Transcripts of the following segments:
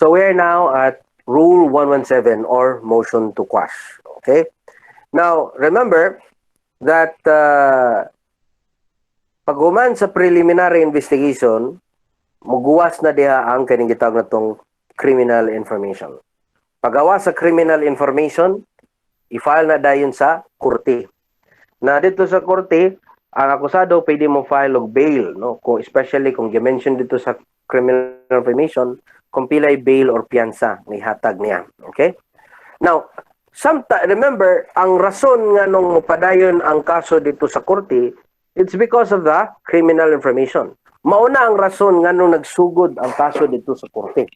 So we are now at Rule 117 or motion to quash. Okay? Now, remember that pag human sa preliminary investigation, muguwas na diha ang kining gitawag na tong criminal information. Pagawa sa criminal information, i-file na dayon sa korte. Na dito sa korte, ang akusado pwede mo file og bail, no? Kung especially kung gi-mention dito sa criminal information, kung pilay bail or piyansa ni hatag niya. Okay? Now, remember, ang rason nga nung padayon ang kaso dito sa korte, it's because of the criminal information. Mauna ang rason nga nung nagsugod ang kaso dito sa korte.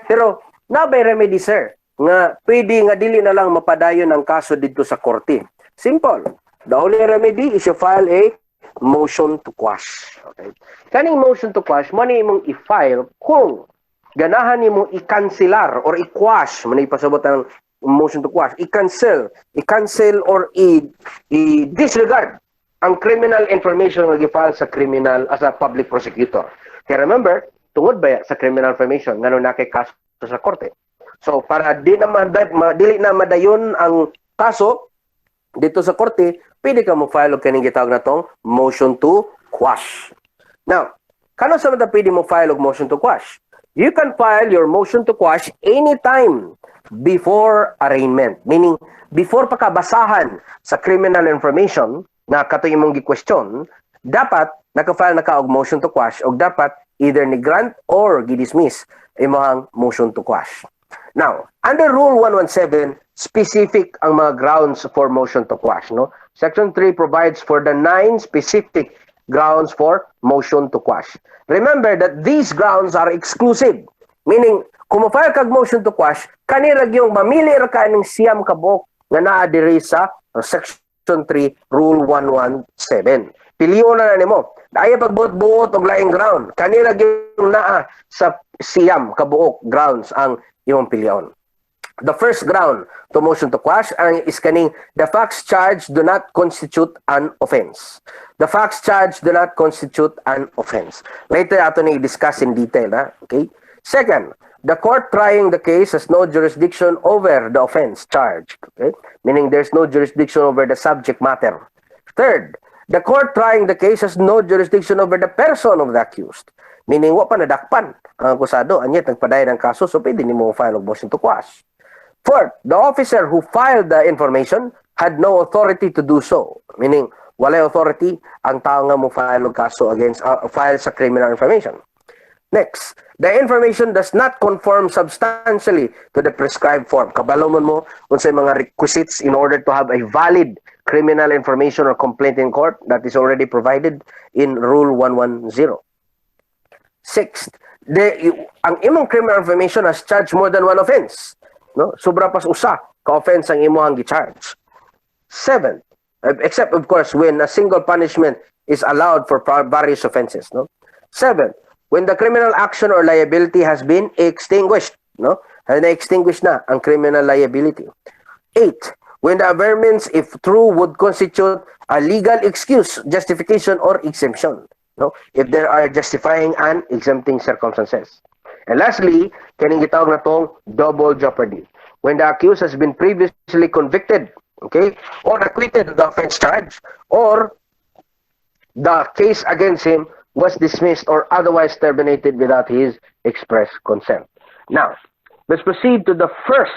Pero, nabay remedy, sir, nga pwede nga dili na lang mapadayon ang kaso dito sa korte. Simple. The only remedy is you file a motion to quash. Okay? Kaning motion to quash, mo na imong i-file kung ganahan nimo i-cancelar or i-quash, mo na ipasabot ang motion to quash, i-cancel or i-disregard ang criminal information nga gi-file sa criminal as a public prosecutor. Kaya remember, tungod ba sa criminal information ngano na kay kaso sa korte. So para dili na madayon ang kaso dito sa korte, pwede ka mo file og kaning gitawag na tong motion to quash. Now, kano sa mata pwede mo file og motion to quash? You can file your motion to quash anytime before arraignment, meaning before pakabasahan sa criminal information na kato imong gi-question, dapat naka-file na ka og motion to quash og dapat either ni grant or gi-dismiss imong motion to quash. Now, under Rule 117, specific ang mga grounds for motion to quash, no? Section 3 provides for the 9 specific grounds for motion to quash. Remember that these grounds are exclusive, meaning kung ma-file kag motion to quash, kanira gyung mamili ra ka ning siyam ka buok nga naa diri sa Section 3 Rule 117. Piliyon na nimo. Daya pagbuot-buot og laing ground, kanira gyung naa sa siyam ka buok grounds ang imong piliyon. The first ground to motion to quash is kaning the facts charged do not constitute an offense. The facts charged do not constitute an offense. Later ato ni discuss in detail, ha? Okay? Second, the court trying the case has no jurisdiction over the offense charged, okay? Meaning there's no jurisdiction over the subject matter. Third, the court trying the case has no jurisdiction over the person of the accused. Meaning, wa pa nadakpan ang akusado, anyat nagpadayon ng kaso, so pwede ni mo file of motion to quash. Fourth, the officer who filed the information had no authority to do so. Meaning, walay authority ang tao nga mo file og kaso against file sa criminal information. Next, the information does not conform substantially to the prescribed form. Kabalomon mo unsay mga requisites in order to have a valid criminal information or complaint in court that is already provided in Rule 110. Sixth, ang imong criminal information has charged more than one offense. No? Sobra pas usa ka offense ang imong gi-charge. Seventh, except of course when a single punishment is allowed for various offenses. No? Seventh, when the criminal action or liability has been extinguished. No? Na-extinguish na ang criminal liability. Eight, when the averments, if true, would constitute a legal excuse, justification, or exemption. No? If there are justifying and exempting circumstances. And lastly, kaning gitawag na tong double jeopardy. When the accused has been previously convicted, okay, or acquitted of the offense charge, or the case against him was dismissed or otherwise terminated without his express consent. Now, let's proceed to the first,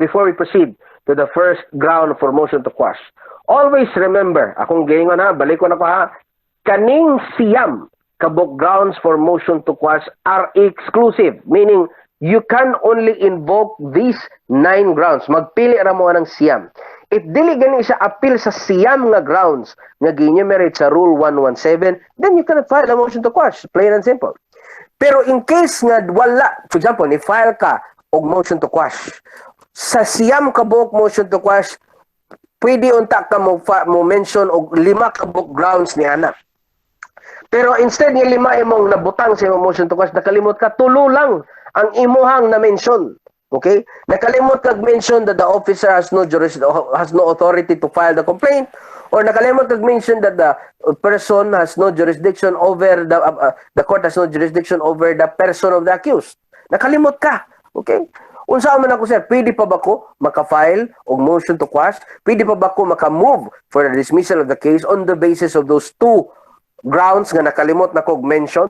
before we proceed to the first ground for motion to quash. Always remember, akong gingon ha, balik ko na pa ha, kaning siyam kabuk grounds for motion to quash are exclusive, meaning you can only invoke these 9 grounds. Magpili ra mo ng siyam. If dili gani siya appeal sa siyam nga grounds nga gi-enumerate sa Rule 117, then you cannot file a motion to quash, plain and simple. Pero in case nga wala, for example, ni-file ka og motion to quash, sa siyam kabuk motion to quash, pwede unta ka mo mention og 5 kabuk grounds ni anak. Pero instead ng 5 imong nabutang sa imong motion to quash, nakalimot ka, 3 lang ang imuhang na-mention. Okay? Nakalimot kag mention that the officer has no authority to file the complaint, or nakalimot kag mention that the person has no jurisdiction over the court has no jurisdiction over the person of the accused. Nakalimot ka. Okay? Unsa man ako sir, pwede pa ba ko maka-file og motion to quash? Pwede pa ba ko maka-move for the dismissal of the case on the basis of those two grounds nga nakalimot na kog mention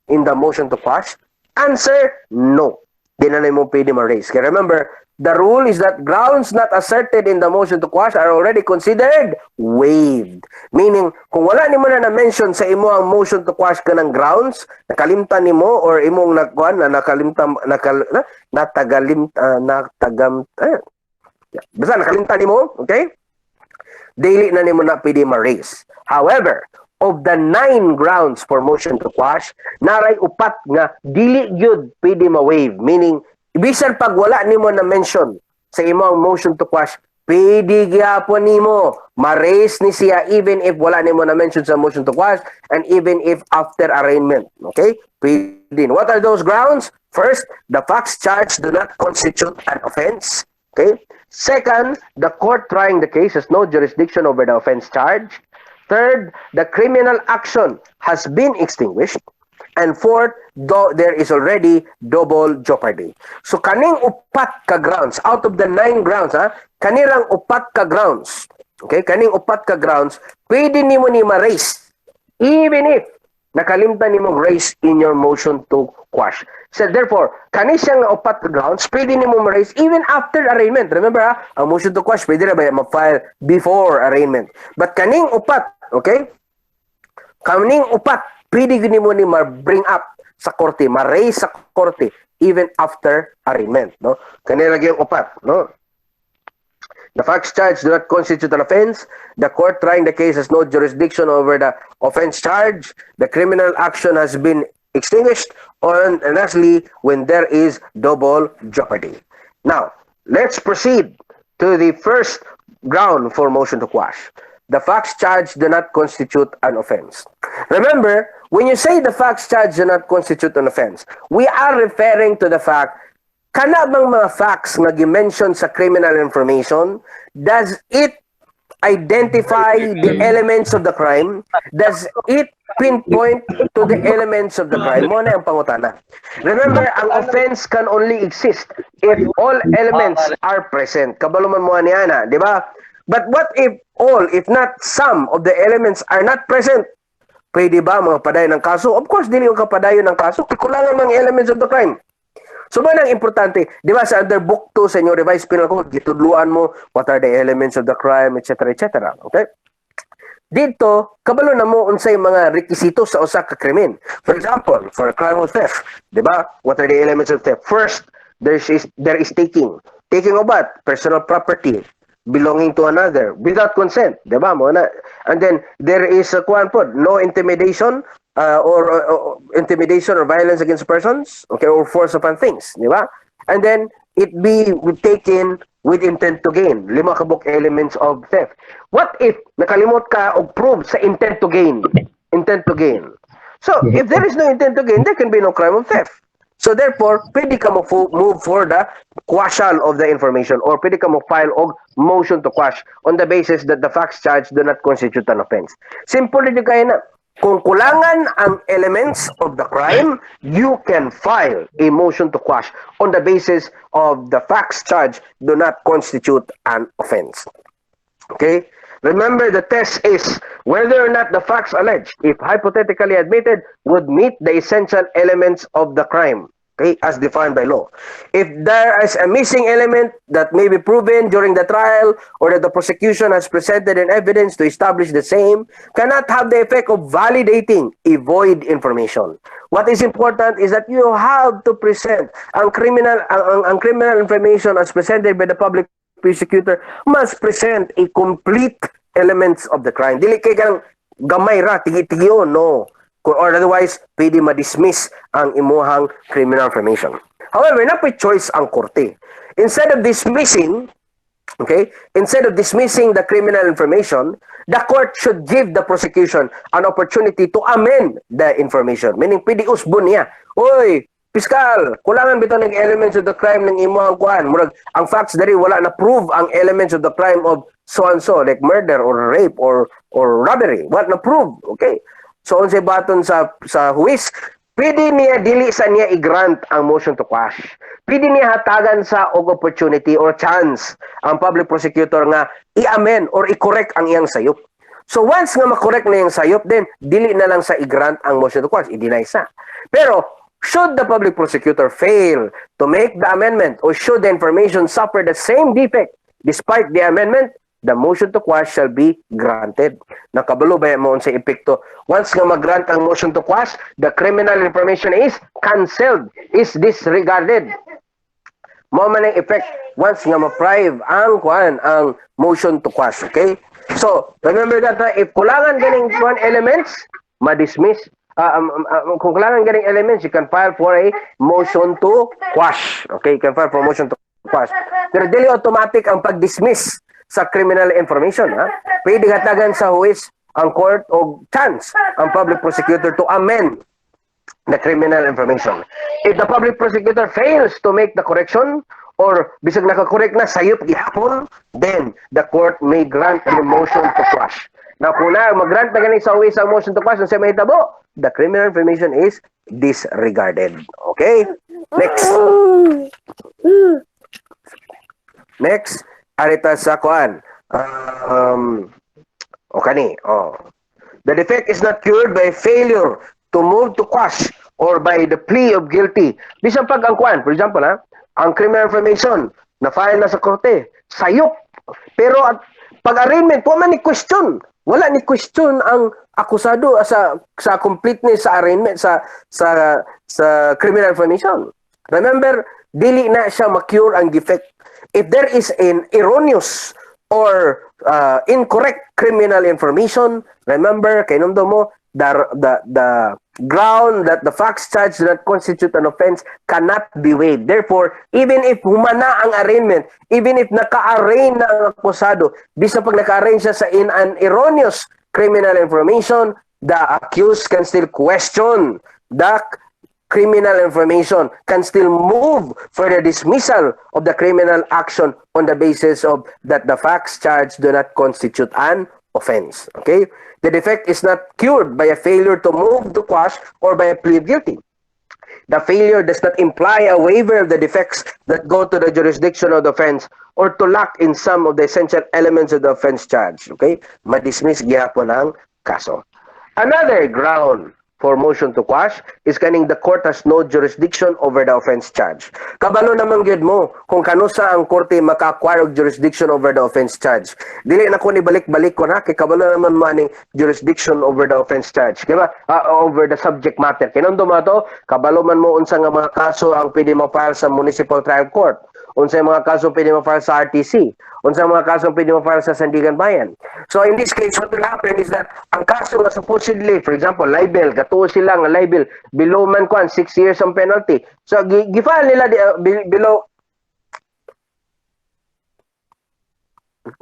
in the motion to quash? Answer, no. Di na mo pwede ma-raise. Kaya remember, the rule is that grounds not asserted in the motion to quash are already considered waived. Meaning, kung wala ni mo na na-mention sa imo ang motion to quash ka ng grounds, nakalimtan ni mo or imong nagkuhan na nakalimtan, basta nakalimtan ni mo, okay? Daily na ni mo na pwede ma-raise. However, of the 9 grounds for motion to quash, naray upat nga dili gyud pwede ma-waive. Meaning, bisan pag wala nimo na mention sa imong motion to quash, pwede gyapon nimo ma-raise ni siya even if wala nimo na mention sa motion to quash and even if after arraignment. Okay? Pwede. What are those grounds? First, the facts charged do not constitute an offense. Okay? Second, the court trying the case has no jurisdiction over the offense charge. Third, the criminal action has been extinguished. And fourth, there is already double jeopardy. So kaning upat ka grounds, out of the 9 grounds, kanirang upat ka grounds, okay, kaning upat ka grounds, pwede nimo ni ma-raise, even if nakalimtan nimo raise in your motion to quash. So therefore, kani siyang upat ka grounds, pwede nimo ma-raise even after arraignment. Remember ang motion to quash, pwede na ba ma-file before arraignment. But kaning upat, okay, kaning upat, pwede nimo ni ma-bring up sa korte, ma-raise sa korte even after arraignment, no? Kanila gyud upat, no? The facts charged do not constitute an offense. The court trying the case has no jurisdiction over the offense charge. The criminal action has been extinguished. And lastly, when there is double jeopardy. Now, let's proceed to the first ground for motion to quash. The facts charged do not constitute an offense. Remember, when you say the facts charged do not constitute an offense, we are referring to the fact, kana bang mga facts na gi-mention sa criminal information, does it identify the elements of the crime? Does it pinpoint to the elements of the crime? Mo na ang pangutana. Remember, ang offense can only exist if all elements are present. Kabaluman mo niya na, di ba? But what if all, if not some of the elements are not present? Pwede ba mga padayon ng kaso? Of course, dili yung kapadayon ng kaso. Kulangan mga elements of the crime. So, man ang importante, di ba sa under book 2 sa inyong revised penal code, gitudluan mo what are the elements of the crime, etc., etc. Okay? Dito, kabalo na mo unsay mga rekisito sa usa ka krimen. For example, for a crime of theft, di ba? What are the elements of theft? First, there is taking. Taking of what? Personal property belonging to another without consent, di ba mo na? And then there is a no intimidation or intimidation or violence against persons, okay, or force upon things, di ba? And then it be taken with intent to gain. 5 kabuk elements of theft. What if nakalimot ka og prove sa intent to gain? Intent to gain. So if there is no intent to gain, there can be no crime of theft. So therefore, pwede ka mo move for the quashal of the information or pwede ka mo file og motion to quash on the basis that the facts charged do not constitute an offense. Simple din kayo na. Kung kulangan ang elements of the crime, you can file a motion to quash on the basis of the facts charged do not constitute an offense. Okay? Remember, the test is whether or not the facts alleged, if hypothetically admitted, would meet the essential elements of the crime, okay, as defined by law. If there is a missing element that may be proven during the trial or that the prosecution has presented an evidence to establish the same, cannot have the effect of validating a void information. What is important is that you have to present ang criminal information as presented by the public prosecutor must present a complete elements of the crime. Dili kay kang gamay ra tigi-tigion, no. Or otherwise, pwede ma-dismiss ang imuhang criminal information. However, napay choice ang korte. Instead of dismissing the criminal information, the court should give the prosecution an opportunity to amend the information. Meaning, pwede usbon niya. Oy, Piskal, kulangan bitaw ng elements of the crime ng imuhang kuan. Murag ang facts diri wala na prove ang elements of the crime of so and so like murder or rape or robbery. What na prove? Okay. So unsay baton sa huwis, pwede niya dili sa niya i-grant ang motion to quash. Pwede niya hatagan sa og opportunity or chance ang public prosecutor nga i-amend or i-correct ang iyang sayop. So once nga makorek na yung sayop, then dili na lang sa i-grant ang motion to quash, i-deny sa. Pero should the public prosecutor fail to make the amendment or should the information suffer the same defect despite the amendment, the motion to quash shall be granted. Nakabalo ba mo sa epekto? Once nga mag-grant ang motion to quash, the criminal information is cancelled, is disregarded. Mo man ang effect once nga ma-prive ang motion to quash, okay? So, remember that if kulangan ganing one elements, ma-dismiss. Kung kulangan ganing elements, you can file for a motion to quash. Okay, you can file for a motion to quash. Pero dili automatic ang pag-dismiss sa criminal information. Ha? Pwede hatagan sa huwis ang court o chance ang public prosecutor to amend the criminal information. If the public prosecutor fails to make the correction, or bisag nakakorek na sayop gihapon, then the court may grant the motion to quash. Now, kung na mag-grant na ganin sa uwi sa motion to quash, sa mahitabo, the criminal information is disregarded. Okay? Next. Next, arita sa kuan. The defect is not cured by failure to move to quash or by the plea of guilty. Bisan pag ang kuan, for example, ang criminal information na file na sa korte, sayop. Pero at pag-arraignment, wala ni question. Wala ni question ang akusado sa completeness sa arraignment sa criminal information. Remember, dili na siya ma-cure ang defect. If there is an erroneous or incorrect criminal information, remember, kainundo mo, the ground that the facts charged that constitute an offense cannot be waived. Therefore, even if humana ang arraignment, even if naka-arraign na ang akusado, bisa pag naka-arraign siya sa an erroneous criminal information, the accused can still question the criminal information, can still move for the dismissal of the criminal action on the basis of that the facts charged do not constitute an offense. Okay? The defect is not cured by a failure to move to quash or by a plea of guilty. The failure does not imply a waiver of the defects that go to the jurisdiction of the offense or to lack in some of the essential elements of the offense charge. Okay? Ma-dismiss gihapon ang kaso. Another ground for motion to quash is kaning the court has no jurisdiction over the offense charge. Kabalo naman gyud mo kung kanusa ang korte maka-acquire og jurisdiction over the offense charge. Dili na ko ni balik-balik ko na kay kabalo naman mo aning jurisdiction over the offense charge. Kaya over the subject matter. Kinundo mo to, kabalo man mo unsa nga mga kaso ang pwede mo-file sa municipal trial court. Unsa mga kaso pwede mo-file sa RTC. Unsa mga kaso pwede mo-file sa Sandigan Bayan. So in this case, what will happen is that ang kaso na supposedly, for example, libel, gatuo sila nga libel, below man 6 years ang penalty. So gifile nila below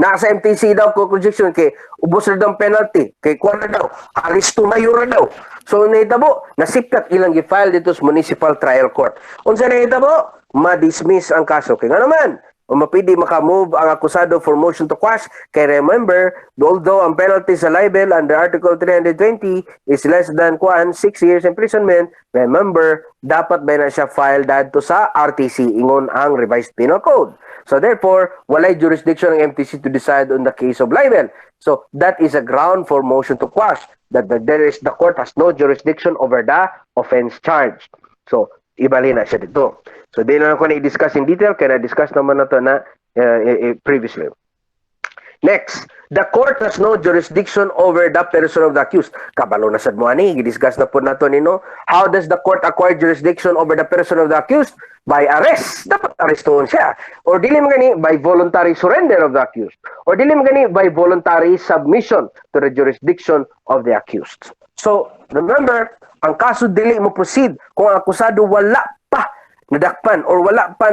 nasa MTC daw ko conviction kay ubos na daw penalty kay kuan na daw aresto mayor na daw. So nahitabo nasipkat ilang gifile dito sa municipal trial court. Unsa nahitabo? Ma-dismiss ang kaso. Kaya nga naman, mapili maka-move ang akusado for motion to quash. Kaya remember, although ang penalty sa libel under Article 320 is less than 6 years imprisonment, remember, dapat ba na siya file dadto sa RTC, ingon ang revised penal code. So therefore, walay jurisdiction ng MTC to decide on the case of libel. So that is a ground for motion to quash, that the court has no jurisdiction over the offense charge. So, ibali na siya dito. So, di na ako na-discuss in detail, kaya na-discuss naman na ito na previously. Next, the court has no jurisdiction over the person of the accused. Kabalo na sad mo ani, i-discuss na po nato nino. How does the court acquire jurisdiction over the person of the accused? By arrest. Dapat arestuhon siya. Or dili man gani by voluntary surrender of the accused. Or dili man gani by voluntary submission to the jurisdiction of the accused. So, remember, ang kaso dili mo proceed kung ang akusado wala pa nadakpan or wala pa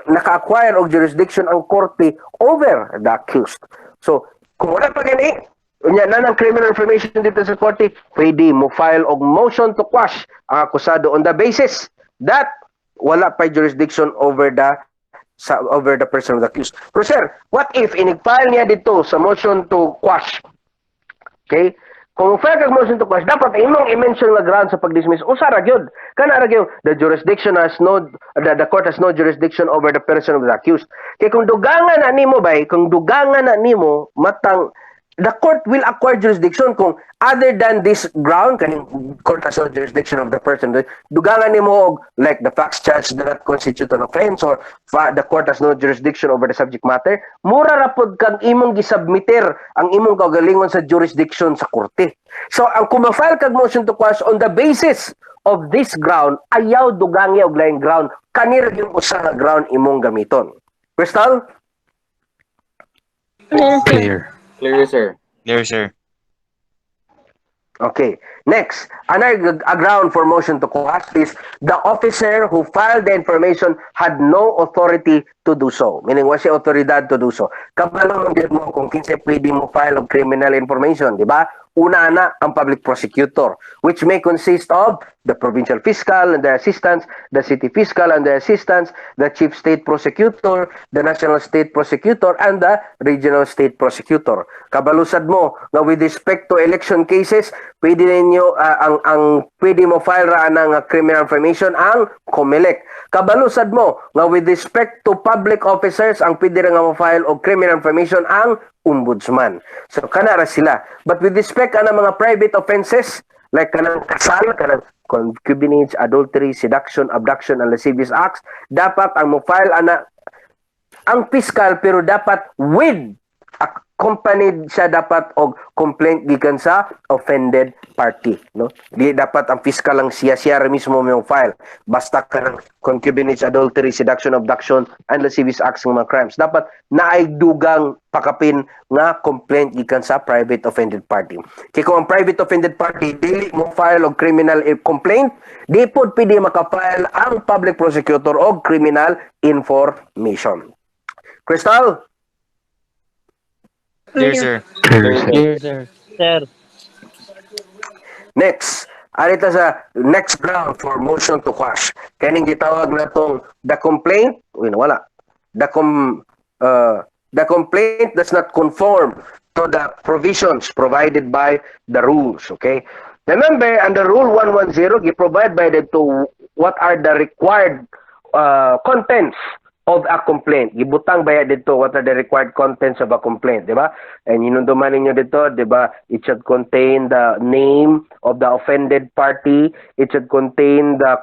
naka-acquire og jurisdiction ang korte over the accused. So, kung wala pa gani, unya na ng criminal information dito sa korte, pwede mo file og motion to quash ang akusado on the basis that wala pa jurisdiction over the person of the accused. Pero sir, what if in-file niya dito sa motion to quash? Okay? kung file kag motion to quash, dapat imong i-mention nga ground sa pag-dismiss. Usa ra gyud. Kana ra gyud, the jurisdiction has no, the court has no jurisdiction over the person of the accused. Kay kung dugangan na nimo bay, kung dugangan na nimo matang the court will acquire jurisdiction kung other than this ground kaning court has no jurisdiction of the person, dugangan nimo og like the facts charged do not constitute an offense or the court has no jurisdiction over the subject matter, mura ra pod kang imong gisubmitter ang imong kaugalingon sa jurisdiction sa korte. So ang kuma-file kag motion to quash on the basis of this ground, ayaw dugangi og laing ground, kanira yung usa nga ground imong gamiton. Crystal? Clear. Clear, sir. Clear, sir. Okay. Next, another ground for motion to quash is the officer who filed the information had no authority to do so. Meaning, wala siya otoridad to do so. Kabalo mo kung kinsa pwede mo file of criminal information, di ba? Una na ang public prosecutor, which may consist of the provincial fiscal and their assistants, the city fiscal and their assistants, the chief state prosecutor, the national state prosecutor, and the regional state prosecutor. Kabalusad mo nga with respect to election cases, pwede ninyo ang pwede mo file ra ng criminal information ang COMELEC. Kabalusad mo nga with respect to public officers, ang pwede ra nga mo file og criminal information ang ombudsman. So kana ra sila. But with respect ana mga private offenses like kanang kasal, kanang concubinage, adultery, seduction, abduction, and lascivious acts, dapat ang mo file ana ang fiscal pero dapat with accompanied siya dapat og complaint gikan sa offended party, no? Di dapat ang fiscal lang siya mismo yung file. Basta kanang concubinage, adultery, seduction, abduction, and lascivious acts ng mga crimes. Dapat naay dugang pakapin nga complaint gikan sa private offended party. Kaya kung ang private offended party dili mo file og criminal complaint, di pod pwede maka-file ang public prosecutor og criminal information. Crystal? Clear, sir. Clear, sir. Sir. Next, arita sa next ground for motion to quash. Kaning gitawag na tong the complaint, wala. The complaint does not conform to the provisions provided by the rules, okay? Remember, under Rule 110, gi-provide by the to what are the required contents of a complaint. Gibutang baya dito what are the required contents of a complaint, di ba? And hinunduman ninyo dito, di ba? It should contain the name of the offended party. It should contain the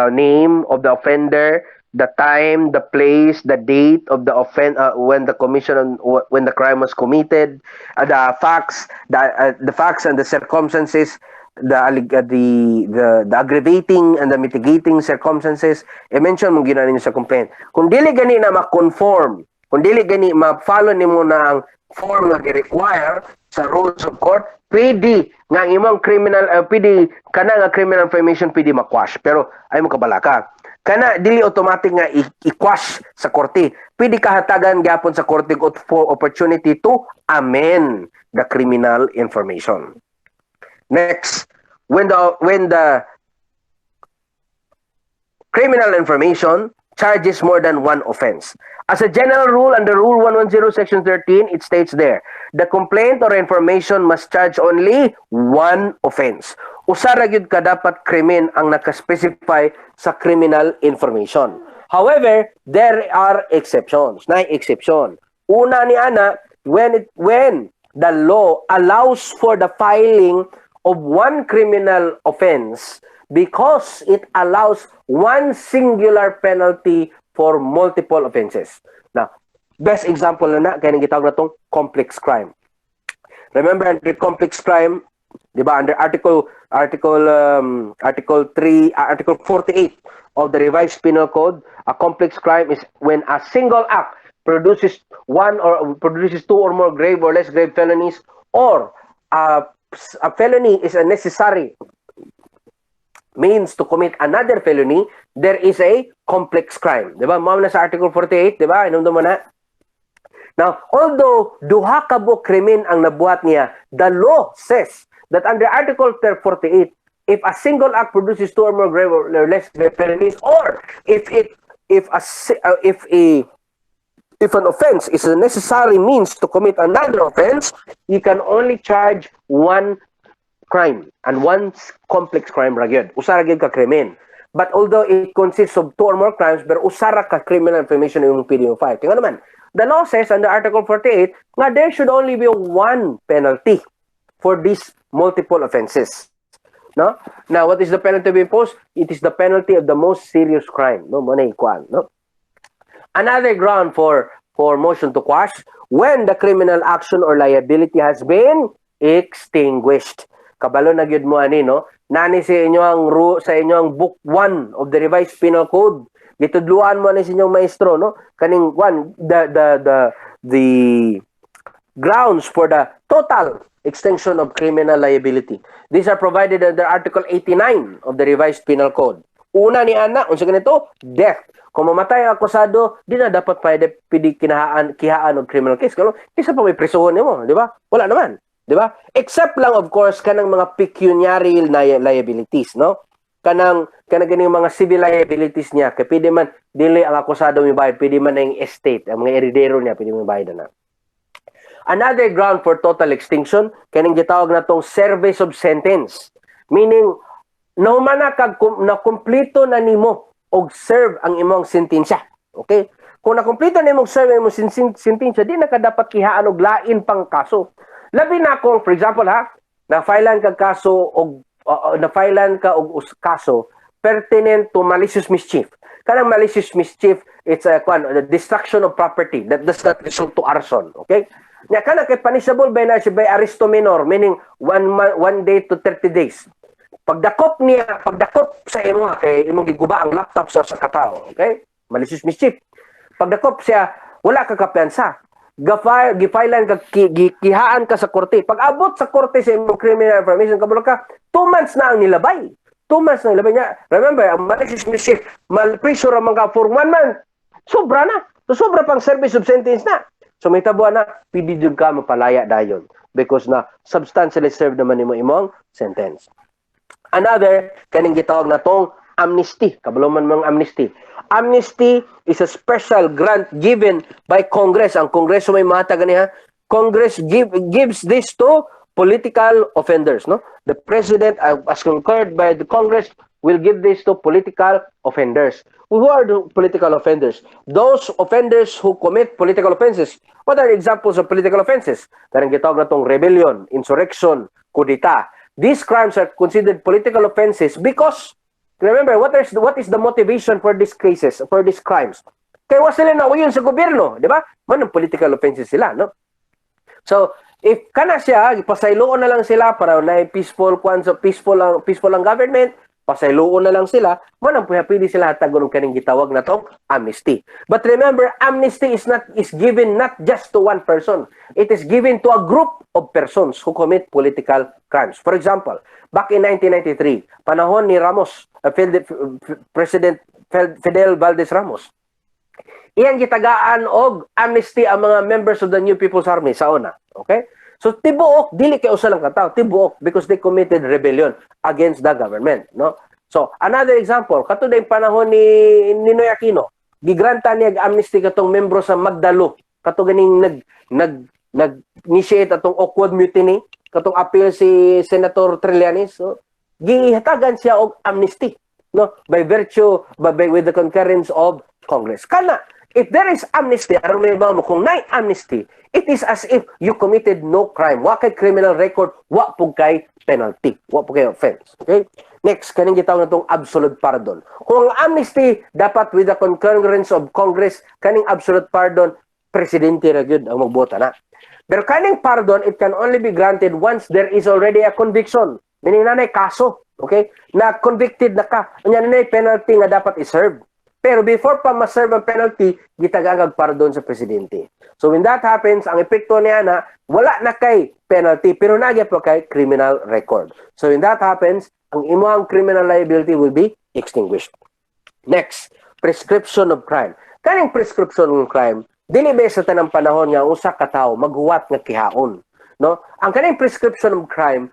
name of the offender, the time, the place, the date of the when the crime was committed, the facts and the circumstances, the aggravating and the mitigating circumstances, i-mention mo gina ninyo sa complaint. Kung dili gani na ma-conform, kung dili gani ma-follow nimo na ang form nga gi-require sa rules of court, pwede nga imong criminal, pwede kana nga criminal information pwede ma-quash. Pero ay mo kabalaka. Kana dili automatic nga i-quash sa korte. Pwede kahatagan gyapon sa korte for opportunity to amend the criminal information. Next, when the criminal information charges more than one offense. As a general rule, under Rule 110, Section 13, it states there, the complaint or information must charge only one offense. Usara gyud ka dapat krimen ang nakaspecify sa criminal information. However, there are exceptions. Na exception. Una ni ana, when the law allows for the filing of one criminal offense because it allows one singular penalty for multiple offenses. Now, best example na kaya gitawag na tong complex crime. Remember, under complex crime, di ba, under Article 48 of the Revised Penal Code, a complex crime is when a single act produces two or more grave or less grave felonies, or a felony is a necessary means to commit another felony. There is a complex crime. Diba? Mao na sa Article 48, diba? Inumdum mo na. Now, although duha ka buok krimen ang nabuhat niya, the law says that under Article 48, if a single act produces two or more grave or less grave felonies, or if a if an offense is a necessary means to commit another offense, you can only charge one crime and one complex crime ragyod. Usa ra gyud ka krimen. But although it consists of two or more crimes, pero usara ka criminal information yung pwede mo file. Tingnan naman, the law says under Article 48 nga there should only be one penalty for these multiple offenses. No? Now, what is the penalty to be imposed? It is the penalty of the most serious crime. No, mo na ikuan, no? Another ground for motion to quash when the criminal action or liability has been extinguished. Kabalo na gyud mo ani, no? Nani sa inyong book 1 of the revised penal code. Gitudluan mo ani sa inyong maestro, no? Kaning the grounds for the total extinction of criminal liability. These are provided under Article 89 of the revised penal code. Una ni ana, unsa ganito? Death. Kung mamatay ang akusado, di na dapat pwede kihaan og criminal case. Kalo, kisa pa may prisuhon nimo, di ba? Wala naman, di ba? Except lang of course kanang mga pecuniary liabilities, no? Kanang ganing mga civil liabilities niya, kay pwede man dili ang akusado mibayad, pwede man ang estate, ang mga heredero niya pwede mibayad na. Another ground for total extinction, kaning gitawag na tong service of sentence. Meaning, naumana kag na kumpleto na nimo og serve ang imong sentensya. Okay? Kung nakumpleto na imong serve ang imong sentensya, di na ka dapat kihaan og lain pang kaso. Labi na kung, for example ha, na-filean ka kaso og na-filean ka og kaso pertinent to malicious mischief. Kanang malicious mischief, it's a destruction of property that does not result to arson. Okay? Nya kana kay punishable by arresto minor, meaning 1 day to 30 days. Pagdakop sa imo kay imong giguba ang laptop sa katao, okay? Malicious mischief. Pagdakop siya, wala ka kapiyansa. Gifailan ka gihaan ka sa korte. Pag abot sa korte sa imong criminal information kabalo ka, 2 months na ang nilabay. 2 months na nilabay niya. Remember, ang malicious mischief, malpressure ang mga for 1 month. Sobra na. So sobra pang service of sentence na. So may tabuan na, pwede jud ka mapalaya dayon because na substantially served naman nimo imong sentence. Another, kaning gitawag na tong amnesty. Kabalo man mga amnesty. Amnesty is a special grant given by Congress. Ang Kongreso may matag niya. Congress gives this to political offenders. No, the President, as concurred by the Congress, will give this to political offenders. Who are the political offenders? Those offenders who commit political offenses. What are examples of political offenses? Kaning gitawag na tong rebellion, insurrection, kudeta. These crimes are considered political offenses because, remember, what is the motivation for these cases, for these crimes? Kaya wa sila nauyon sa gobyerno, di ba? Manong political offenses sila, no? So, if kana siya, pasayloon na lang sila para na peaceful ang government, pasayloon na lang sila, manang pwede sila hatagon og kaning gitawag na tong amnesty. But remember, amnesty is given not just to one person. It is given to a group of persons who commit political crimes. For example, back in 1993, panahon ni Ramos, President Fidel Valdez Ramos, iyang gitagaan og amnesty ang mga members of the New People's Army sa una. Okay? So tibuok, dili kay usa lang ka tawo, tibuok because they committed rebellion against the government, no? So another example, katud ang panahon ni Ninoy Aquino, gigranta niya amnesty katong membro sa Magdalo, kato ganing nag-initiate atong awkward mutiny, katong appeal si Senator Trillanes, so gihatagan siya og amnesty, no? By virtue with the concurrence of Congress. Kana if there is amnesty, aron may mo kung nay amnesty, it is as if you committed no crime. Wa kay criminal record, wa pug kay penalty, wa pug kay offense. Okay? Next, kaning gitawag na tong absolute pardon. Kung ang amnesty dapat with the concurrence of Congress, kaning absolute pardon, presidente ra gyud ang magbota na. Pero kaning pardon, it can only be granted once there is already a conviction. Meaning nanay kaso, okay? Na convicted na ka, unya nanay penalty nga dapat i-serve. Pero before pa ma-serve ang penalty, gitagagag pardon sa presidente. So when that happens, ang epekto niya na wala na kay penalty pero nagya pa kay criminal record. So when that happens, ang imong criminal liability will be extinguished. Next, prescription of crime. Kaning prescription of crime, dili ba sa tanang panahon nga usa ka tawo maghuwat nga kihaon, no? Ang kaning prescription of crime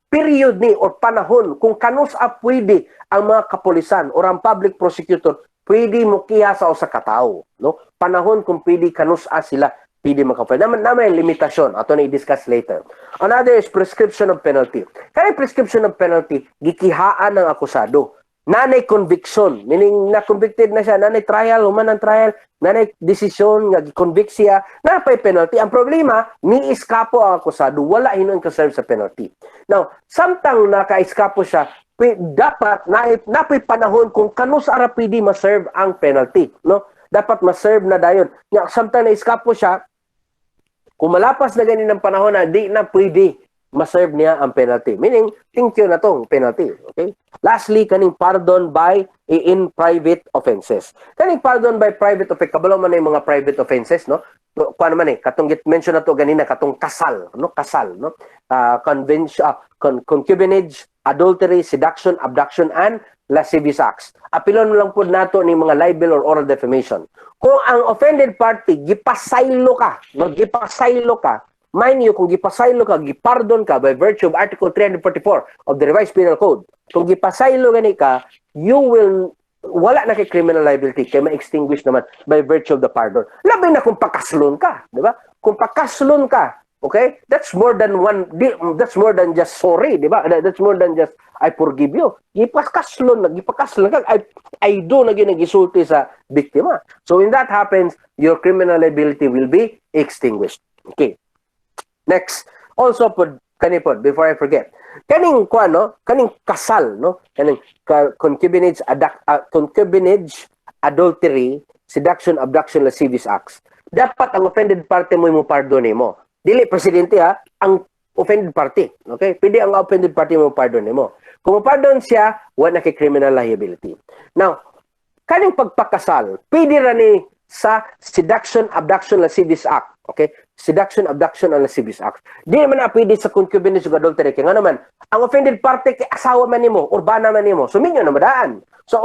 period ni or panahon kung kanus pwede ang mga kapulisan o ang public prosecutor pwede mo kiha sa usa ka tawo, no? Panahon kung pwede kanus-a sila, pwede makapal. Naman limitasyon, ato na i-discuss later. Another is prescription of penalty. Kaya prescription of penalty, gikihaan ng akusado. Nanay conviction, meaning na-convicted na siya, nanay trial, human ang trial, nanay desisyon, nga gi-convict siya, napay penalty. Ang problema, ni-iskapo ang akusado, wala hinuon ka-serve sa penalty. Now, samtang naka-iskapo siya, dapat napay panahon kung kanus ara pwede ma-serve ang penalty, no? Dapat ma-serve na dayon. Nga samtang na-iskapo siya, kung malapas na ganin ng panahon na di na pwede ma-serve niya ang penalty. Meaning, thank you na tong penalty. Okay? Lastly, kaning pardon by in private offenses. Kaning pardon by private offenses, kabalo man na yung mga private offenses, no? Kuha naman katong mention na to ganina, katong kasal, no? Kasal, no? Concubinage, adultery, seduction, abduction, and lascivious acts. Apilon lang po nato ni mga libel or oral defamation. Kung ang offended party, gipasaylo ka, no? Gipasaylo ka, mind you, kung gipasaylo ka, gipardon ka by virtue of Article 344 of the Revised Penal Code, kung gipasaylo gani ka, you will, wala na kay criminal liability, kaya ma-extinguish naman by virtue of the pardon. Labi na kung pakaslon ka, di ba? Kung pakaslon ka, okay? That's more than just sorry, di ba? That's more than just I forgive you. Gipakaslon ka, I do na ginagisulti sa biktima. So when that happens, your criminal liability will be extinguished. Okay. Next, also before I forget, kaning kasal, no? Kaning concubinage, adultery, seduction, abduction, lascivious acts. Dapat ang offended party mo pardon mo. Dili presidente ha, ang offended party. Okay? Pwede ang offended party mo pardon mo. Kung pardon siya, wala na kay criminal liability. Now, kaning pagpakasal, pwede ra ni sa seduction, abduction, lascivious act. Okay? Seduction, abduction, and lascivious acts. Di naman na pwede sa concubinage o adultery. Kaya nga naman, ang offended party kay asawa man nimo, urbana man nimo, so minyo na madaan. So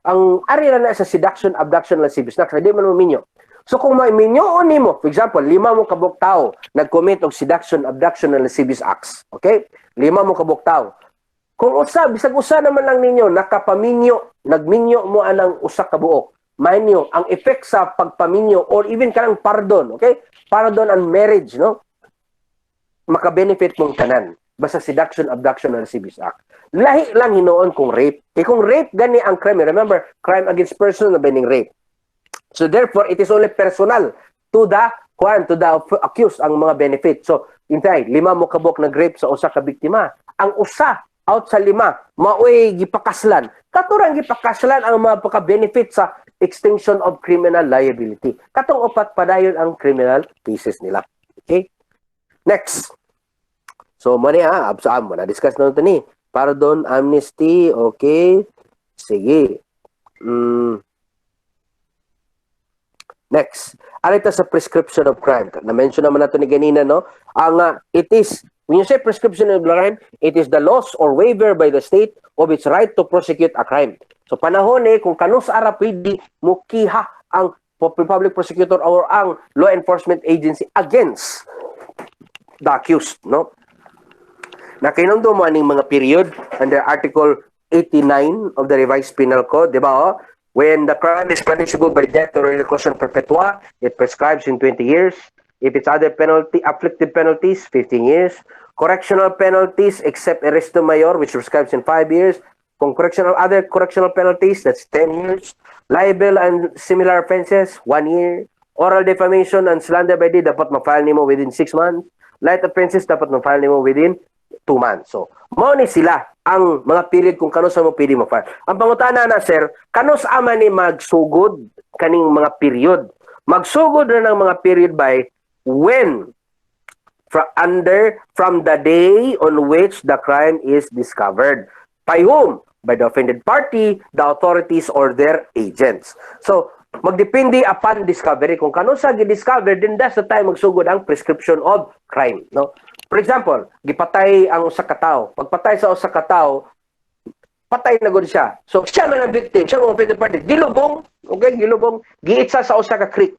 ang ari na sa seduction, abduction, lascivious acts, di man mo minyo. So kung may minyoon nimo, for example, 5 mo kabuk tao nag-commit og seduction, abduction, and lascivious acts. Okay? 5 mo kabuk tao. Kung bisag usa naman lang ninyo nakapaminyo, nagminyo mo anang usa ka buok. Mind you, ang effect sa pagpaminyo or even kanang pardon, okay? Pardon and marriage, no? Maka-benefit mong tanan. Basta seduction, abduction, and lascivious act. Lahi lang hinoon kung rape. Kung rape gani ang crime, remember, crime against person na bening rape. So therefore, it is only personal to the accused ang mga benefit. So, intay, 5 mo kabok nag-rape sa usa ka biktima. Ang usa out sa 5, maoy gipakaslan. Katurang gipakaslan ang mga pagka-benefit sa extinction of criminal liability. Katong upat padayon ang criminal cases nila. Okay? Next. So, mani absaan mo. Na-discuss na ito ni. Pardon, amnesty, okay. Sige. Next. Alita sa prescription of crime. Na-mention naman natin ni ganina, no? It is, when you say prescription of crime, it is the loss or waiver by the state of its right to prosecute a crime. So panahon kung kanus ara pwede mukiha ang public prosecutor or ang law enforcement agency against the accused, no? Nakinundo mo aning mga period under Article 89 of the Revised Penal Code, di ba? When the crime is punishable by death or reclusion perpetua, it prescribes in 20 years. If it's other afflicted penalties, 15 years. Correctional penalties, except arresto mayor, which prescribes in 5 years. Kung other correctional penalties, that's 10 years. Libel and similar offenses, 1 year. Oral defamation and slander by deed, dapat ma-file nimo within 6 months. Light offenses, dapat ma-file nimo within 2 months. So, mao ni sila ang mga period kung kanus mo pwede ma-file. Ang pangutana na, sir, kanus ama ni magsugod kaning mga period. Magsugod na ng mga period by when? From the day on which the crime is discovered. By whom? By the offended party, the authorities, or their agents. So, magdepende upon discovery. Kung kano sa gi-discover, then that's the time magsugod ang prescription of crime. No? For example, gipatay ang usa ka tawo. Pagpatay sa usa ka tawo, patay na gud siya. So, siya man ang victim, siya ang offended party. Gilubong, okay, gilubong, giitsa sa usa ka creek.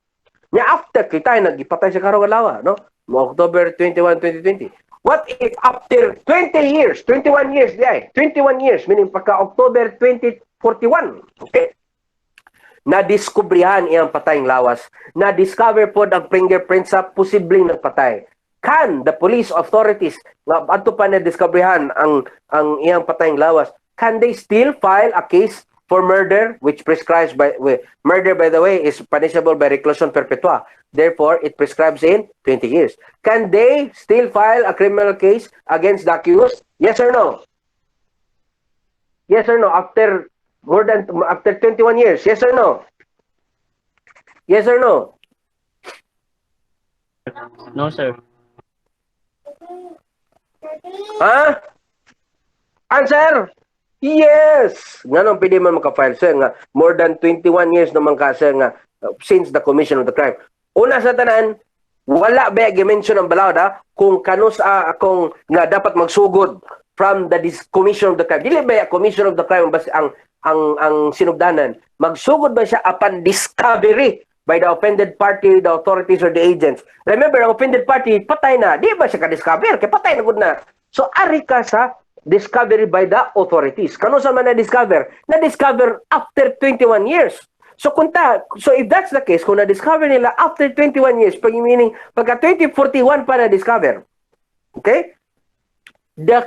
Nya after kitay nagipatay sa karong adlaw, no? October 21, 2020. What if after 20 years, 21 years, 21 years, meaning pagka October 2041, okay? na-discoveryhan iyang patayng lawas, na-discover pod ang fingerprint sa posibleng nagpatay. Can the police authorities nga adto pa na-discoveryhan ang iyang patayng lawas, can they still file a case for murder, which prescribes by murder, by the way, is punishable by reclusion perpetua. Therefore, it prescribes in 20 years. Can they still file a criminal case against the accused? Yes or no? Yes or no? After 21 years, yes or no? Yes or no? No, sir. Ha? Answer? Yes! Nga nung pwede man makafile, sir, nga more than 21 years naman ka, sir, nga since the commission of the crime. Una sa tanan, wala ba gimension ang balawd, ha? Kung kanus kung nga dapat magsugod from the commission of the crime. Dili ba commission of the crime bas ang sinugdanan? Magsugod ba siya upon discovery by the offended party, the authorities, or the agents? Remember, ang offended party, patay na. Di ba siya ka-discover? Kaya patay na good na. So, ari ka sa discovery by the authorities. Kano sa man na-discover? Na-discover after 21 years. So if that's the case, kung na-discover nila after 21 years, meaning pagka 2041 pa na-discover, okay? The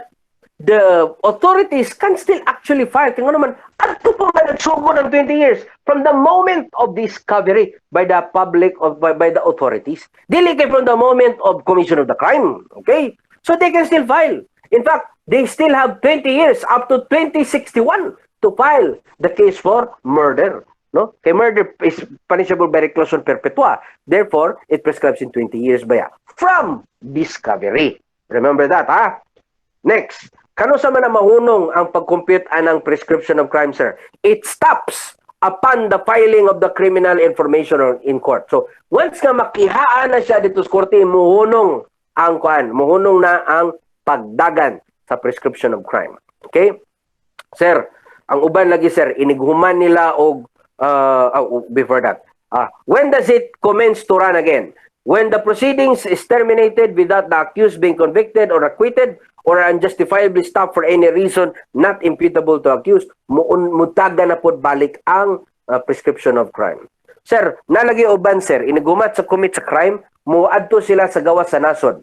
authorities can still actually file. Kaya naman, ato po man nagsugod ng 20 years from the moment of discovery by the public or by the authorities. Dili kay from the moment of commission of the crime. Okay? So they can still file. In fact, they still have 20 years up to 2061 to file the case for murder. No? Kay murder is punishable by reclusion perpetua. Therefore, it prescribes in 20 years baya from discovery. Remember that, ha? Next, kano sa man na mahunong ang pag-compute anang prescription of crime, sir? It stops upon the filing of the criminal information in court. So, once nga makihaan na siya dito sa korte, muhunong na ang pagdagan sa prescription of crime. Okay? Sir, ang uban lagi, sir, inighuman nila og before that. When does it commence to run again? When the proceedings is terminated without the accused being convicted or acquitted or unjustifiably stopped for any reason not imputable to accused, mutaga na pod balik ang prescription of crime. Sir, nalagi uban, sir, inigumat sa commit sa crime, muadto sila sa gawas sa nasod.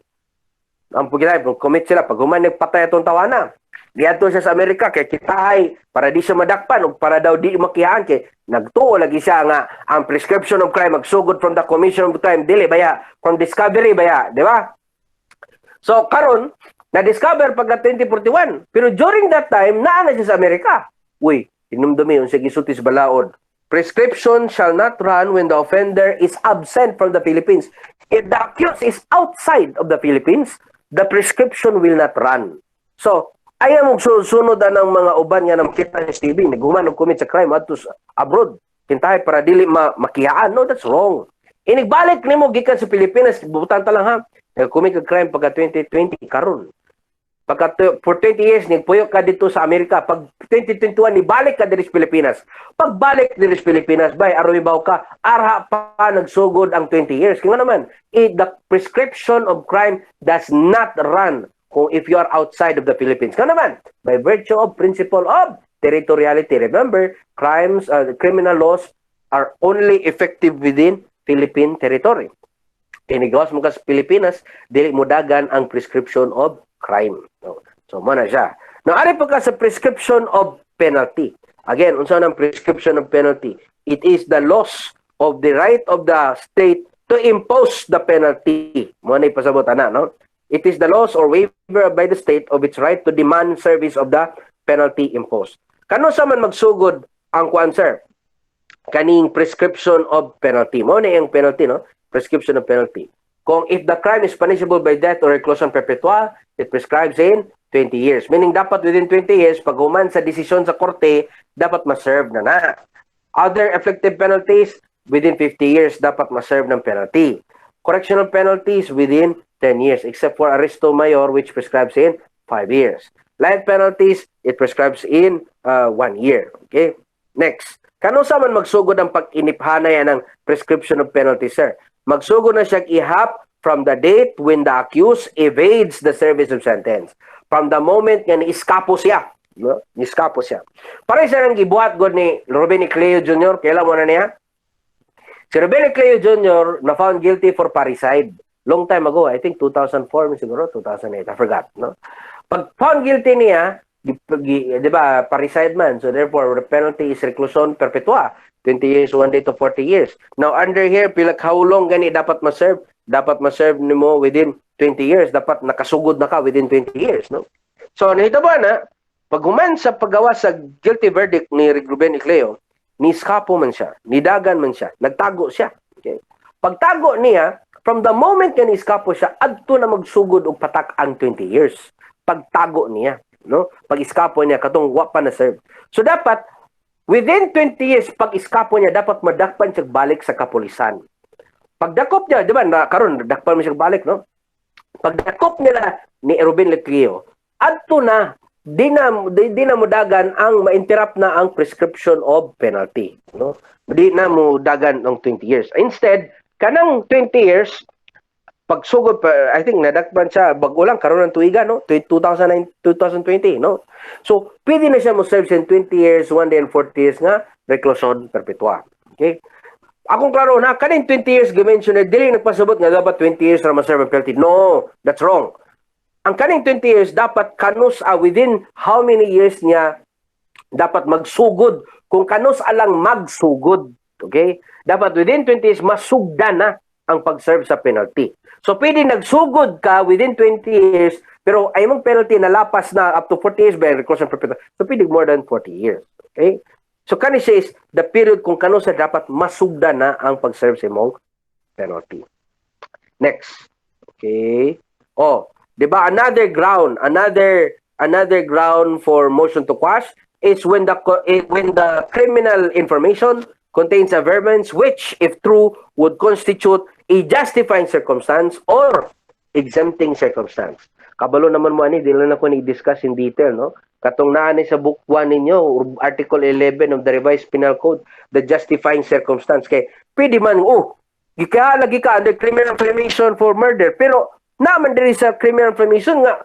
Ang pagkilay, commit sila, pag human nagpatay atong tawana, diadto siya sa Amerika, kay kitahay, para di siya madakpan, o para daw di makihaan, kay nagtuo lagi siya nga, ang prescription of crime, magsugod from the commission of the crime, dili baya, from discovery baya, di ba? So, karon na-discover pagka 2041, pero during that time, naana siya sa Amerika. Uy, inumdumi, yung sige sutis balaod. Prescription shall not run when the offender is absent from the Philippines. If the accused is outside of the Philippines, the prescription will not run. So, ayaw mong sunod ng mga uban nga ng kita ni Stevie, naghuman og commit sa crime adto abroad. Kintahay para dili makiyaan. No, that's wrong. Inigbalik nimo gikan sa Pilipinas, bubutan ta lang ha. Nag-commit og crime pagka 2020 karon. Pagka for 20 years nagpuyo ka dito sa Amerika, pag 2021 nibalik ka diri sa Pilipinas. Pagbalik diri sa Pilipinas, bay aruibaw ka, arha pa nagsugod ang 20 years. Kaya naman, the prescription of crime does not run kung if you are outside of the Philippines. Kaya naman, by virtue of principle of territoriality. Remember, criminal laws are only effective within Philippine territory. Inigawas mo ka sa Pilipinas, dili mo dagan ang prescription of crime. So, muna siya. Now, ari pa ka sa prescription of penalty. Again, unsa nang prescription of penalty? It is the loss of the right of the state to impose the penalty. Muna ipasabot ana, no? It is the loss or waiver by the state of its right to demand service of the penalty imposed. Kano sa man magsugod ang kuan, sir? Kaning prescription of penalty. Muna yung penalty, no? Prescription of penalty. Kung if the crime is punishable by death or reclusion perpetua, it prescribes in 20 years. Meaning dapat within 20 years, pag human sa desisyon sa korte, dapat ma-serve na. Other effective penalties, within 50 years, dapat ma-serve ng penalty. Correctional penalties within 10 years, except for arresto mayor, which prescribes in 5 years. Life penalties, it prescribes in 1 year. Okay? Next. Kano sa man magsugod ang pag-iniphanay ng prescription of penalty, sir? Magsugod na siya ihap from the date when the accused evades the service of sentence. From the moment nga ni-iskapo siya, no? Niskapo siya. Pare siya nang gibuhat god ni Ruben Ecleo Jr. Kailan mo na niya? Si Ruben Ecleo Jr. na found guilty for parricide. Long time ago, I think 2004 siguro, 2008, I forgot, no? Pag found guilty niya, di ba, parricide man, so therefore the penalty is reclusion perpetua, 20 years, 1 day to 40 years. Now under here, pila how long gani dapat ma-serve? Dapat ma-serve nimo within 20 years, dapat nakasugod na ka within 20 years, no? So nahitabo na, pag human sa paggawa sa guilty verdict ni Ruben Ecleo, niskapo man siya, nidagan man siya, nagtago siya. Okay? Pagtago niya, from the moment na niskapo siya, adto na magsugod og patak ang 20 years. Pagtago niya, no? Pag-iskapo niya katong wa pa na serve. So dapat within 20 years pag iskapo niya dapat madakpan siya balik sa kapulisan. Pagdakop niya, di ba, karon dakpan mo siya balik, no? Pagdakop nila ni Ruben Ecleo, adto na di na mudagan ang ma-interrupt na ang prescription of penalty, no? Di na mudagan ng 20 years. Instead, kanang 20 years pagsugod pa, I think nadakpan siya bago lang karon ng tuiga, no? 2020, no? So pwede na siya mo serve in 20 years, 1 day and 40 years nga reclusion perpetua. Okay? Akong klaro na kaning 20 years gi-mention dili nagpasabot nga dapat 20 years ra ma-serve ang penalty. No, that's wrong. Ang kaning 20 years dapat kanus within how many years niya dapat magsugod. Kung kanus alang magsugod, okay? Dapat within 20 years masugda na ang pag-serve sa penalty. So pwede nagsugod ka within 20 years pero ay mong penalty na lapas na up to 40 years by reclusion perpetua. So pwede more than 40 years. Okay? So kani says the period kung kanus dapat masugda na ang pag-serve sa imong penalty. Next. Okay? Oh, diba, another ground for motion to quash is when the criminal information contains averments which, if true, would constitute a justifying circumstance or exempting circumstance. Kabalo naman mo ani, di lang ako ni-discuss in detail, no? Katong naani sa book 1 ninyo, Article 11 of the Revised Penal Code, the justifying circumstance. Kay pwede man, lagi ka under criminal information for murder, pero naman diri sa criminal information nga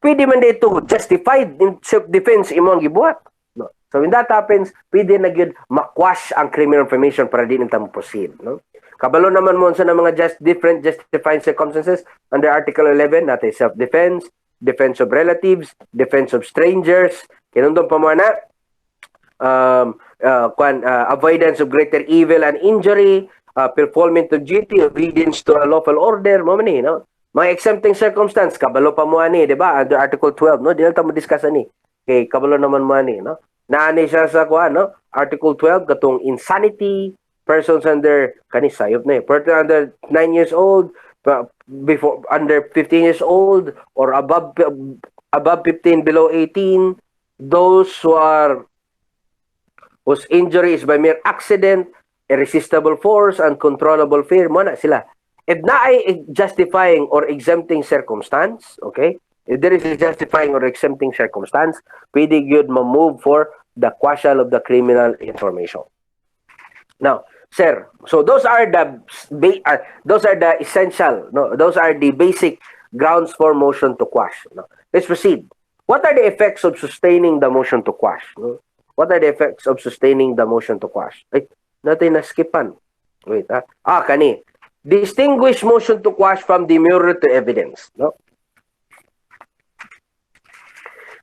pwede man dito justified in self-defense imong gibuhat, no? So when that happens, pwede na gyud makwash ang criminal information para di nita mo proceed, no? Kabalo naman mo sa mga different justifying circumstances under Article 11 natin self-defense, defense of relatives, defense of strangers, kinundong pa mo na avoidance of greater evil and injury, fulfillment of duty, obedience to a lawful order, mo man ni, no? Mga exempting circumstance, kabalo pa mo ani, di ba? Under Article 12, no? Di lang tamo discuss ani. Okay, kabalo naman mo ani, no? Naani siya sa kuan, no? Article 12, katong insanity, persons under kanisayop na eh. Person under 9 years old, before under 15 years old, or above 15, below 18, those whose injury is by mere accident, irresistible force, uncontrollable fear, mo na sila. If na ay justifying or exempting circumstance, okay? If there is a justifying or exempting circumstance, pwede yun ma-move for the quashal of the criminal information. Now, sir, so those are the essential, no? Those are the basic grounds for motion to quash. No? Let's proceed. What are the effects of sustaining the motion to quash? No? What are the effects of sustaining the motion to quash? Ay, natin na-skipan. Wait, ha? Kani. Distinguish motion to quash from demurrer to evidence, no?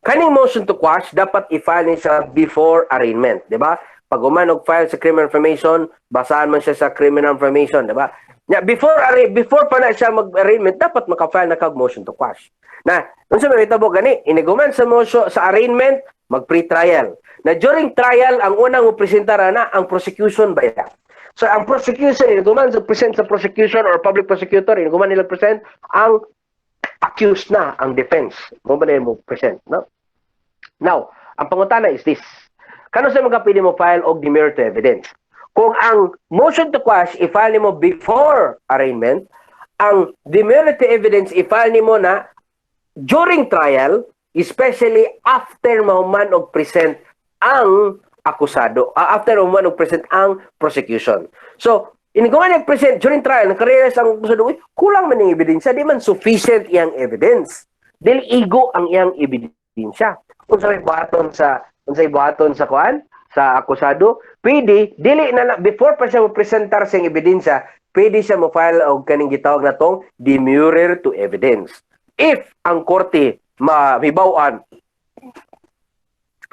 Kaning motion to quash dapat i-file niya before arraignment, di ba? Pag umanog file sa criminal information, basahan man siya sa criminal information, di ba? Before pa na siya mag-arraignment, dapat maka-file na kag motion to quash. Na, unsa may hitabo gani, iniguman sa motion sa arraignment, mag-pre-trial. Na during trial, ang unang upresentara na ang prosecution ba yan? So, ang prosecution, inuguman sa present sa prosecution or public prosecutor, inuguman nila present, ang accused na, ang defense. Mo ba na mo present, no? Now, ang pangutana is this. Kano sa mga pwede mo file og demurrer to evidence? Kung ang motion to quash, i-file mo before arraignment, ang demurrer to evidence, i-file mo na during trial, especially after mahuman og present ang akusado, after uman present ang prosecution. So, iniguman nag-present during trial, nakarealize ang akusado, kulang man ang ebidensya, di man sufficient iyang evidence. Dili igo ang iyang ebidensya. unsay buhaton sa kuan sa akusado, pwede dili na before pa siya mo presentar sa ebidensya, pwede siya mo file og kaning gitawag na tong demurrer to evidence. If ang korte mahibaw-an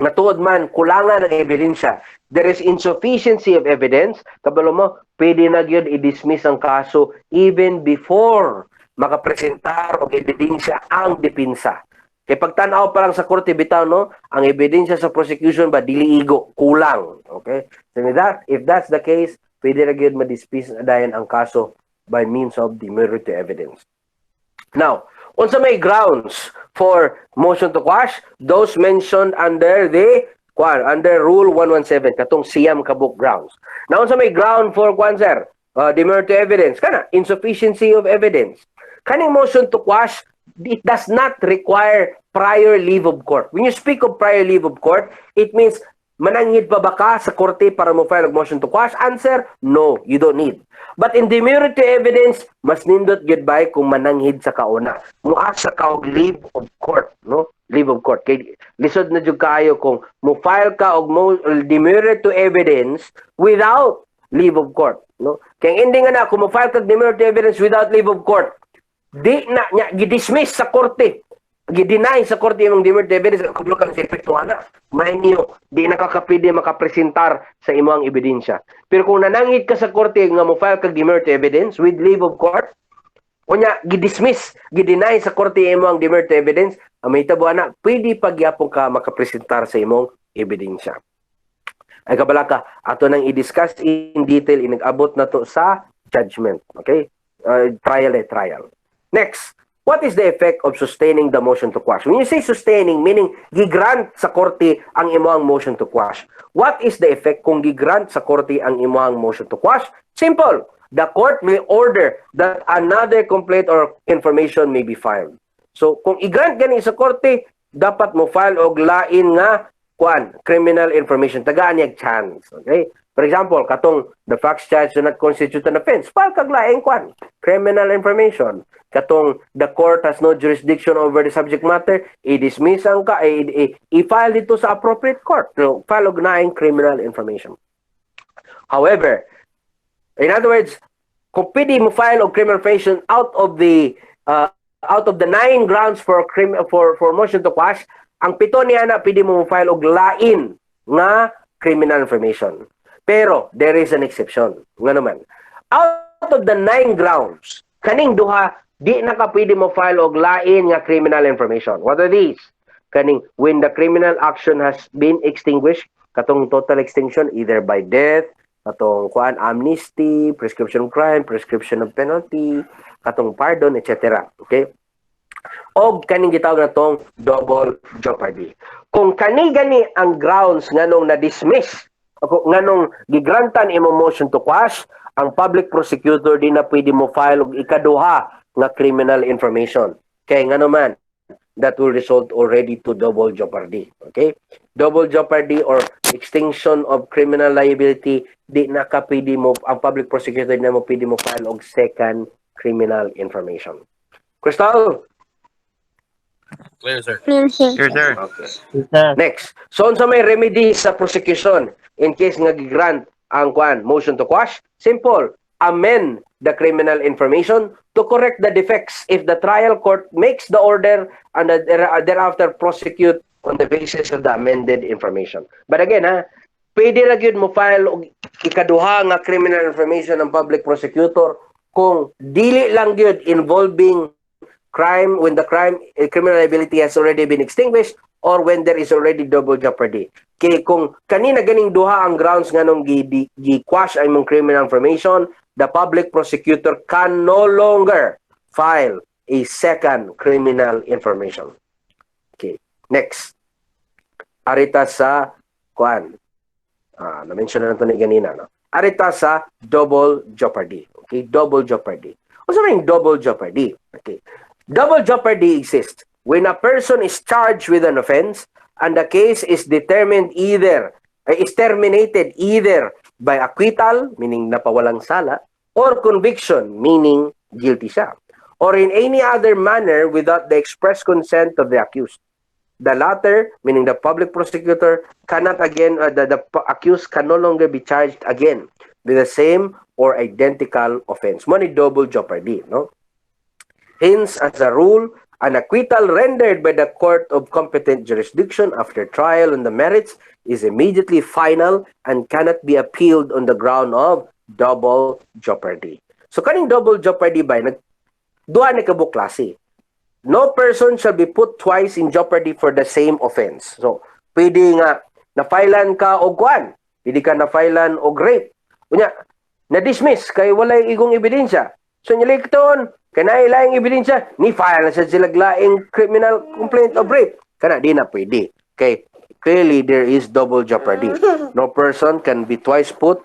natuod man kulangan ng ebidensya, there is insufficiency of evidence, kabalo mo, pwede na gyud i-dismiss ang kaso even before makapresentar og ebidensya ang depensa. Kay pagtan-aw pa lang sa korte bitaw no, ang ebidensya sa prosecution ba dili igo, kulang. Okay? So if that's the case, pwede na gyud ma-dismiss dayon ang kaso by means of demurrer to evidence. Now, unsa may grounds for motion to quash? Those mentioned under under Rule 117 katong siyam ka book grounds. Now, unsa may ground for sir? Demurrer to evidence kana insufficiency of evidence. Kaning motion to quash, it does not require prior leave of court. When you speak of prior leave of court, it means mananghid pa ba ka sa korte para mo file motion to quash? Answer, no, you don't need. But in demurrer to evidence, mas nindot goodbye kung mananghid sa kauna. Muasa ka og leave of court, no? Leave of court. Kay lisod na jud kaayo kung mo file ka og demurrer to evidence without leave of court, no? Kay ending na kung mo file ka demurrer to evidence without leave of court, di na nya gidismiss sa korte. Gideny sa korte imong demurrer to evidence kublo kang epekto ana. May niyo di nakakapide makapresentar sa imong ebidensya. Pero kung nanangit ka sa korte nga mo file kag demurrer to evidence with leave of court, unya gidismiss, gideny sa korte imong demurrer to evidence, ang mahitabo ana, pwede pagyapon ka makapresentar sa imong ebidensya. Ay kabala ka, ato nang i-discuss in detail inag-abot na to sa judgment. Okay? Trial. Next, what is the effect of sustaining the motion to quash? When you say sustaining, meaning gigrant sa korte ang imuang motion to quash. What is the effect kung gigrant sa korte ang imuang motion to quash? Simple. The court may order that another complaint or information may be filed. So, kung i-grant gani sa korte, dapat mo file og lain nga criminal information. Tagaan niya chance. Okay? For example, katong the facts charged do not constitute an offense. File kag laing criminal information. Katong the court has no jurisdiction over the subject matter, i-dismiss ang i-file dito sa appropriate court. So, file og laing criminal information. However, in other words, kung pwede mo file og criminal information out of the 9 grounds for motion to quash, ang pito niya na pwede mo file og lain nga criminal information. Pero there is an exception. Nga naman, out of the 9 grounds, kaning duha di na ka pwede mo file og lain nga criminal information. What are these? Kaning when the criminal action has been extinguished, katong total extinction either by death, katong amnesty, prescription of crime, prescription of penalty, katong pardon, etc. Okay? O kaning gitawag na tong double jeopardy. Kung kani-gani ang grounds nganong na-dismiss, o nganong gigrantan imo motion to quash, ang public prosecutor di na pwede mo file og ikaduha nga criminal information. Kay ngano man, that will result already to double jeopardy. Okay? Double jeopardy or extinction of criminal liability, di na ka pwede mo, ang public prosecutor na mo pwede mo file og second criminal information. Crystal? Clear, sir. Clear, sir. Okay. Sir. Next. So, sa may remedy sa prosecution in case nga gigrant ang motion to quash? Simple. Amend the criminal information to correct the defects if the trial court makes the order and thereafter prosecute on the basis of the amended information. But again, pwede ra gyud mo file og ikaduha nga criminal information ng public prosecutor kung dili lang gyud involving crime when the criminal liability has already been extinguished or when there is already double jeopardy. Kaya kung kanina ganing duha ang grounds nganong gi-quash ang mong criminal information, the public prosecutor can no longer file a second criminal information. Okay. Next. Arita sa na-mention na nato ni ganina, no? Arita sa double jeopardy. Okay, double jeopardy. What's the double jeopardy? Okay. Double jeopardy exists when a person is charged with an offense and the case is terminated either by acquittal, meaning napawalang sala, or conviction, meaning guilty siya, or in any other manner without the express consent of the accused. The latter, meaning the public prosecutor, cannot again, the accused can no longer be charged again with the same or identical offense. Money double jeopardy, no? Hence, as a rule, an acquittal rendered by the court of competent jurisdiction after trial on the merits is immediately final and cannot be appealed on the ground of double jeopardy. So, kaning double jeopardy ba, duha ni kabuk klase. No person shall be put twice in jeopardy for the same offense. So, pwede nga, na-filean ka og kuan, pwede ka na-filean og rape. Unya, na-dismiss, kay walay igong ebidensya. So, nilikton, kanay laing ebidensya, ni-file na siya sila laing criminal complaint of rape. Kana, di na pwede. Okay, clearly there is double jeopardy. No person can be twice put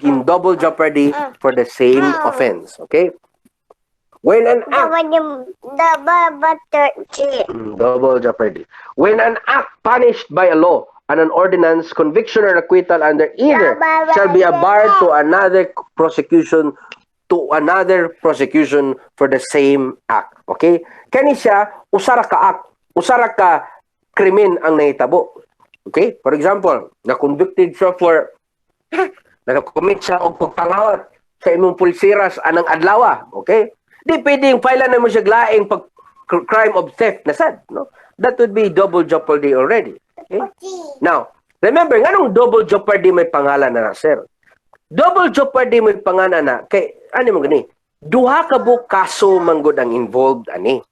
in double jeopardy for the same offense. Okay? When an act double jeopardy. When an act punished by a law and an ordinance, conviction or acquittal under either shall be a bar to another prosecution for the same act. Okay? Kani siya usara ka act, usara ka krimen ang nahitabo. Okay? For example, na-convicted siya for nag-commit siya og pagpangawat sa imong pulsiras anang adlaw. Okay? Di pwedeng file na mo siya laing pag crime of theft na sad, no? That would be double jeopardy already. Okay? Now, remember, nganong double jeopardy may pangalan na, sir? Double jeopardy may pangalan na, kay, ano mo gani? Duha ka bu kaso manggod ang involved, ani.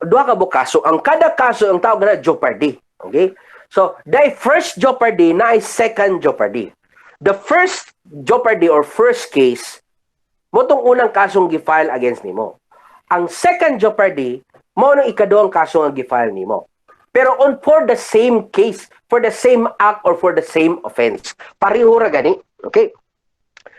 Duha ka bu kaso. Ang kada kaso, ang tawag na jeopardy. Okay? So, the first jeopardy na ay second jeopardy. The first jeopardy or first case, mo tong unang kasong gi-file against nimo. Ang second jeopardy, mo nang ikaduhang kaso nga gi-file nimo. Pero for the same case, for the same act or for the same offense. Pareho ra gani. Okay?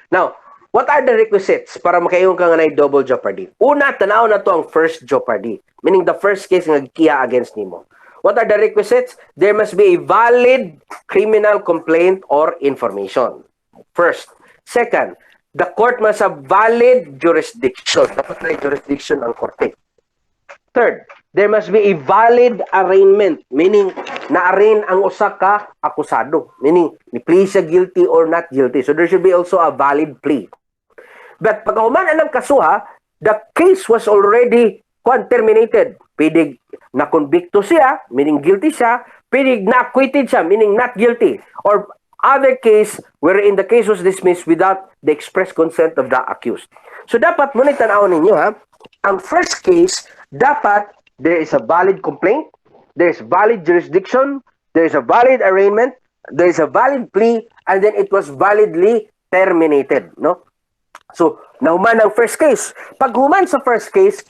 Now, what are the requisites para makayong ka nga na double jeopardy? Una, tanaw na to ang first jeopardy. Meaning the first case nga gikiha against nimo. What are the requisites? There must be a valid criminal complaint or information. First. Second, the court must have valid jurisdiction. Dapat na jurisdiction ang korte. Third, there must be a valid arraignment. Meaning, na-arraign ang usa ka akusado. Meaning, ni-plea siya guilty or not guilty. So, there should be also a valid plea. But pag humanan ng kasuha, the case was already terminated. Pwede na-convicto siya, meaning guilty siya. Pwede na-acquitted siya, meaning not guilty. Or other case wherein the case was dismissed without the express consent of the accused. So dapat mo na tanaw ninyo ha, ang first case, dapat there is a valid complaint, there is valid jurisdiction, there is a valid arraignment, there is a valid plea, and then it was validly terminated, no? So, nahuman ang first case. Pag human sa first case,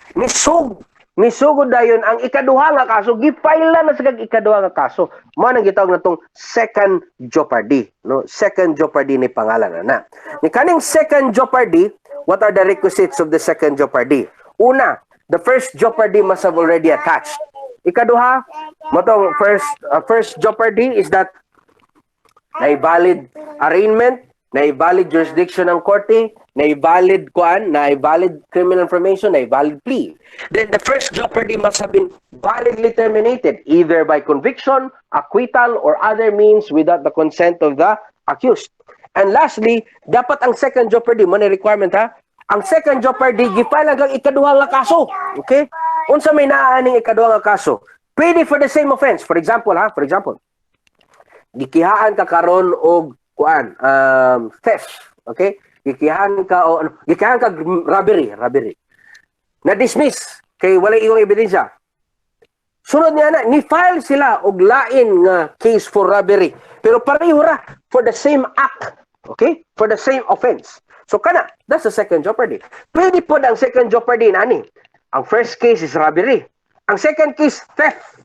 nisugod dayon ang ikaduha nga kaso, gifile na sa ikaduha nga kaso. Mao nang gitawag natong second jeopardy, no? Second jeopardy ni pangalan na. Ni kaning second jeopardy, what are the requisites of the second jeopardy? Una, the first jeopardy must have already attached. Ikaduha, motong first jeopardy is that na valid arraignment, na valid jurisdiction ng korte, na valid kuan, na valid criminal information, na valid plea. Then the first jeopardy must have been validly terminated either by conviction, acquittal, or other means without the consent of the accused. And lastly, dapat ang second jeopardy, mo na requirement ha, ang second jeopardy, gifile hanggang ikaduha nga kaso. Okay? Unsa may naaning ikaduha nga kaso? Pwede for the same offense. For example, gikihaan ka karon og kuan, theft. Okay? Gikihaan ka robbery. Na-dismiss kay wala iyong ebidensya. Sunod niya na, ni-file sila og lain nga case for robbery. Pero pareho ra for the same act. Okay? For the same offense. So kana, that's the second jeopardy. Pwede po ang second jeopardy nani. Ang first case is robbery. Ang second case, theft.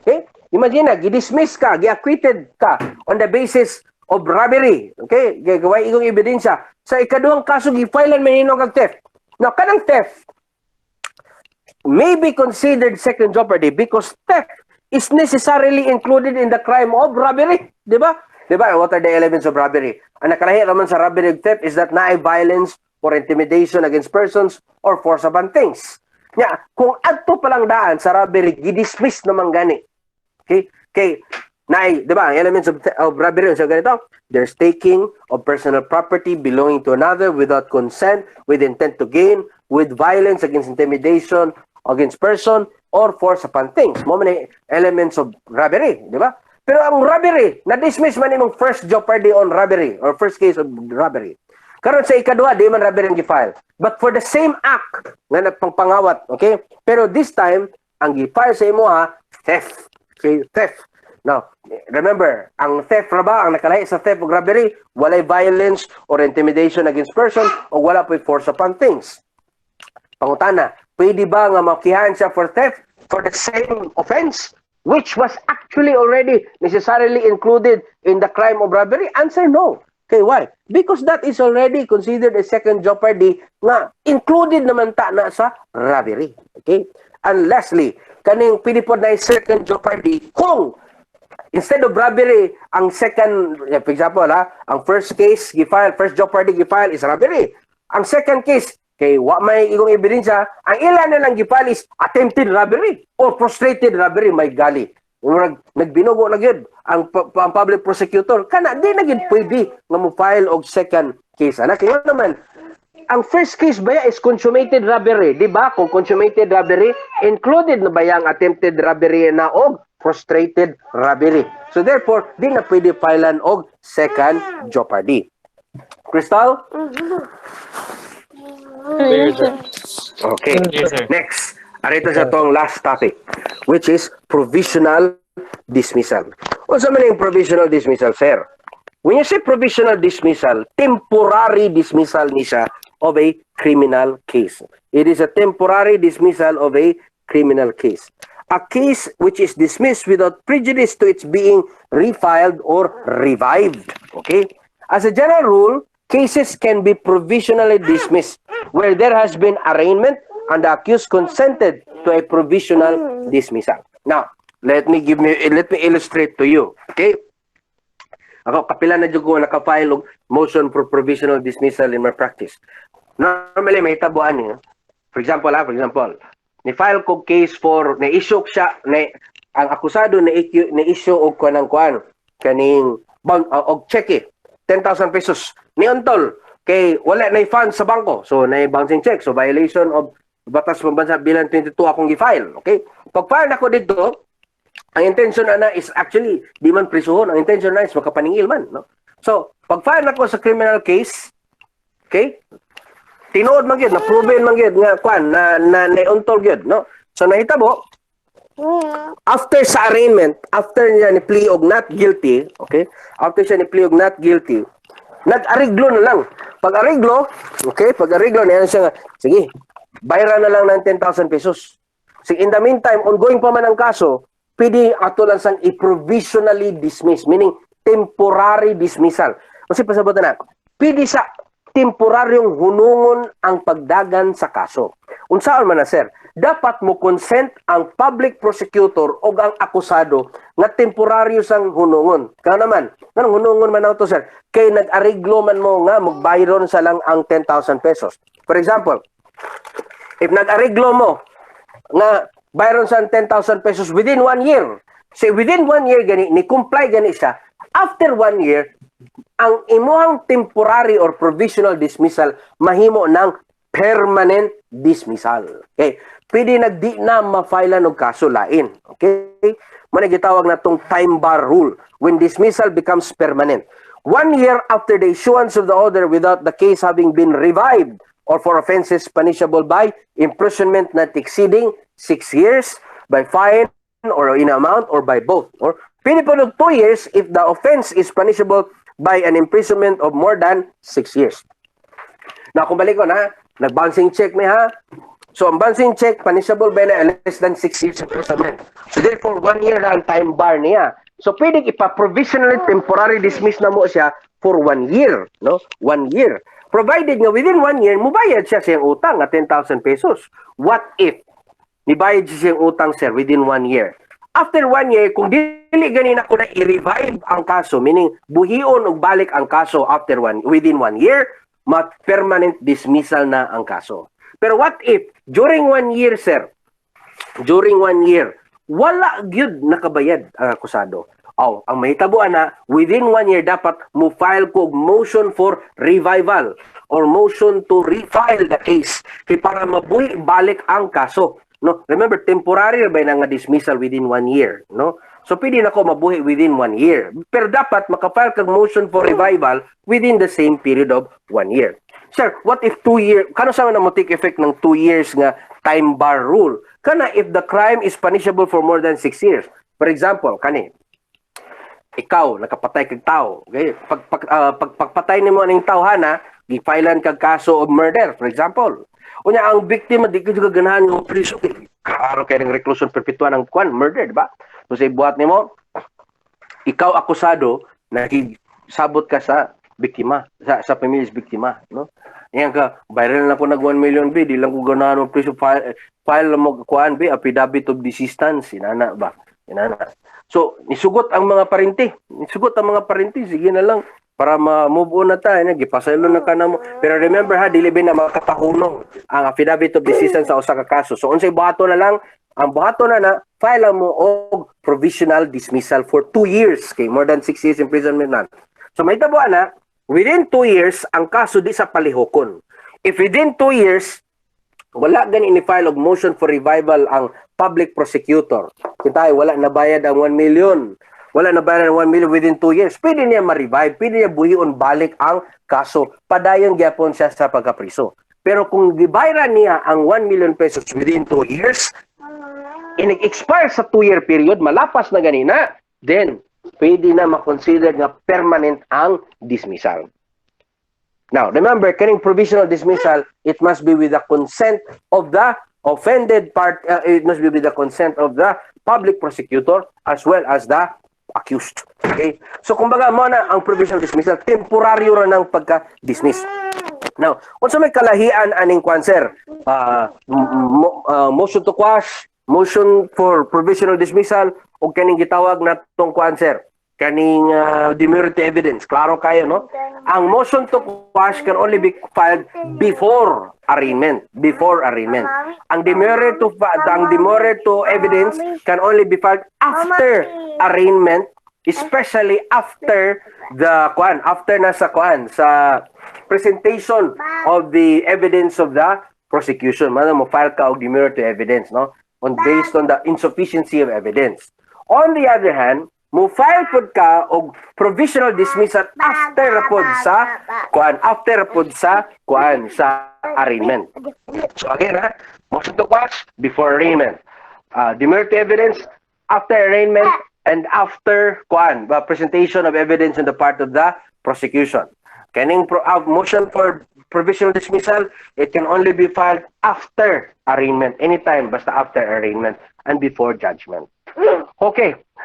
Okay? Imagine na, gi-dismiss ka, gi-acquitted ka on the basis of robbery. Okay? Gawai igong ebidensya. Sa ikaduhang kaso, gi-filean mahino kag theft. Now, kanang theft may be considered second jeopardy because theft is necessarily included in the crime of robbery. Diba? Diba? What are the elements of robbery? Ang nakalahi naman sa robbery and theft is that na violence or intimidation against persons or force upon things. Nya, kung adto palang daan sa robbery, gi-dismiss naman gani. Okay? Okay, di ba, ang elements of robbery, so ganito, there's taking of personal property belonging to another without consent, with intent to gain, with violence against intimidation, against person, or force upon things. Mo man elements of robbery, di ba? Pero ang robbery, na-dismiss man imong first jeopardy on robbery, or first case of robbery. Karon sa ikaduha, di man robbery ang gi-file. But for the same act, nga nagpangpangawat, okay? Pero this time, ang gi-file sa imo theft. Okay, theft. Now, remember, ang theft ra ba, ang nakalahi sa theft o robbery, walay violence or intimidation against person o wala po'y force upon things. Pangutana, pwede ba nga makihaan siya for theft for the same offense which was actually already necessarily included in the crime of robbery? Answer, no. Okay, why? Because that is already considered a second jeopardy nga included naman ta na sa robbery. Okay? And lastly, kaning pinipod na second jeopardy kung instead of robbery, ang second, for example, ang first case gifile, first jeopardy gifile is robbery. Ang second case, kay wa may igong ebidensya, ang ilan na lang gifile is attempted robbery or frustrated robbery, may gali. Nagbinugo na gyud ang public prosecutor, kana di na gyud pwede nga mo file og second case. Kaya naman, ang first case ba is consummated robbery, di ba? Kung consummated robbery, included na ba yung attempted robbery na og frustrated robbery. So therefore, di na pwede filean og second jeopardy. Crystal? Clear, sir. Okay. Yes, sir. Next, arito sa tong last topic, which is provisional dismissal. Unsa man yung provisional dismissal, sir? When you say provisional dismissal, temporary dismissal ni siya of a criminal case. It is a temporary dismissal of a criminal case. A case which is dismissed without prejudice to its being refiled or revived. Okay? As a general rule, cases can be provisionally dismissed where there has been arraignment and the accused consented to a provisional dismissal. Now, let me illustrate to you. Okay? Ako, kapila na dyan ko nakafile og motion for provisional dismissal in my practice. Normally, may tabuan niya. For example, ni-file ko case for, na-issue siya, ang akusado na-issue og kaning og cheque, 10,000 pesos. Ni-untol, kay wala na fund sa bangko. So, na-bouncing check. So, violation of Batas Pambansa Bilang 22 akong gi-file. Okay? Pag-file ako dito, ang intention na is actually di man prisuhon, ang intention na is makapaningil man, no? So pag-file nako sa criminal case, okay, tinuod man gyud, na proven man gyud nga kwan na untol gyud, no? So nahitabo after sa arraignment, after niya ni plea og not guilty, okay, after siya ni plea og not guilty, nag-ariglo na lang. Pag-ariglo, okay, pag-ariglo na yan siya nga, sige, bayaran na lang ng 10,000 pesos. Sige, in the meantime, ongoing pa man ang kaso, pwede ato lang sang i-provisionally dismiss, meaning temporary dismissal. Kasi pasabutan na, pwede sa temporaryong hunungon ang pagdagan sa kaso. Unsaon man na, sir? Dapat mo consent ang public prosecutor o ang akusado nga temporaryo sang hunungon. Kaya naman, anong hunungon man na ito, sir? Kay nag-ariglo man mo nga, magbayron sa lang ang 10,000 pesos. For example, if nag-ariglo mo nga bayron sa 10,000 pesos within 1 year. So within 1 year gani ni comply gani siya. After 1 year, ang imuhang temporary or provisional dismissal mahimo ng permanent dismissal. Okay? Pwede nagdi na ma-filean og kaso lain. Okay? Muna gitawag na tong time bar rule when dismissal becomes permanent. 1 year after the issuance of the order without the case having been revived or for offenses punishable by imprisonment not exceeding 6 years, by fine or in amount, or by both. Or pwede po ng 2 years if the offense is punishable by an imprisonment of more than 6 years. Na kung balik ko na, nag-bouncing check may ha. So ang bouncing check, punishable by less than 6 years imprisonment. So therefore, 1 year na ang time bar niya. So pwede ipa-provisionally temporary dismiss na mo siya for 1 year. No? 1 year. Provided nga within 1 year, mubayad siya siyang utang na 10,000 pesos. What if nibayad siya siyang utang, sir, within 1 year? After 1 year, kung dili ganin ako na i-revive ang kaso, meaning buhion o balik ang kaso within 1 year, permanent dismissal na ang kaso. Pero what if, during 1 year, sir, during 1 year, wala gyud nakabayad ang akusado. Ang mahitabuan na within 1 year dapat mo file ko og motion for revival or motion to refile the case kay para mabuhi balik ang kaso. No, remember temporary ba na nga dismissal within 1 year, no? So pwede na ko mabuhi within 1 year. Pero dapat makafile kag motion for revival within the same period of 1 year. Sir, what if 2 years? Kano sa na mo take effect ng 2 years nga time bar rule? Kana if the crime is punishable for more than 6 years. For example, kani ikaw nakapatay kag tao. Okay? Pagpatay nimo aning tawhana, gi-filean kag kaso of murder, for example. Unya ang biktima di ko ganahan yung priso. Araw kay ng reclusion perpetua ng murder, di ba? So say buhat nimo, ikaw akusado nagisabot ka sa biktima, sa pamilyas biktima, no? Yan ka, viral na ko nag 1 million B, di lang ko ganahan mo priso file mo kuan B, affidavit of desistance, inana ba? Inana. So, nisugot ang mga parente. Sige na lang para ma-move on na tayo. Gipasaylo na ka na mo. Pero remember ha, dili na makatahunong ang affidavit of desistance sa usa ka kaso. So, unsay buhato na lang, ang buhato na file mo og provisional dismissal for 2 years. Okay, more than 6 years imprisonment na. So, may tabuan na, within 2 years, ang kaso di sa palihokon. If within 2 years, wala gani ni-file og motion for revival ang public prosecutor. Kita wala nabayad ang 1 million. Wala nabayad ang 1 million within 2 years. Pwede niya ma-revive, pwede niya buhion balik ang kaso. Padayon gyapon siya sa pagkapriso. Pero kung gibayaran niya ang 1 million pesos within 2 years, in-expire sa 2-year period, malapas na ganina, then pwede na ma-consider nga permanent ang dismissal. Now, remember, kaning provisional dismissal, it must be with the consent of the offended part, it must be with the consent of the public prosecutor as well as the accused. Okay? So, kumbaga mo na ang provisional dismissal, temporaryo ra ng pagka-dismiss. Now, kung sa may kalahian aning kwan, sir, motion to quash, motion for provisional dismissal, o kaning gitawag na tong kwan, sir, kaning demurrer to evidence. Klaro kayo, no? Ang motion to quash can only be filed before arraignment. Before arraignment. Ang demurrer to evidence can only be filed after arraignment, especially after the sa presentation of the evidence of the prosecution. Mo file ka og demurrer to evidence, no? Based on the insufficiency of evidence. On the other hand, mo file pud ka og provisional dismissal after rapod sa arraignment. So again, motion to quash before arraignment. Demurrer to evidence after arraignment and after presentation of evidence on the part of the prosecution. Kaning motion for provisional dismissal, it can only be filed after arraignment, anytime basta after arraignment and before judgment. Okay.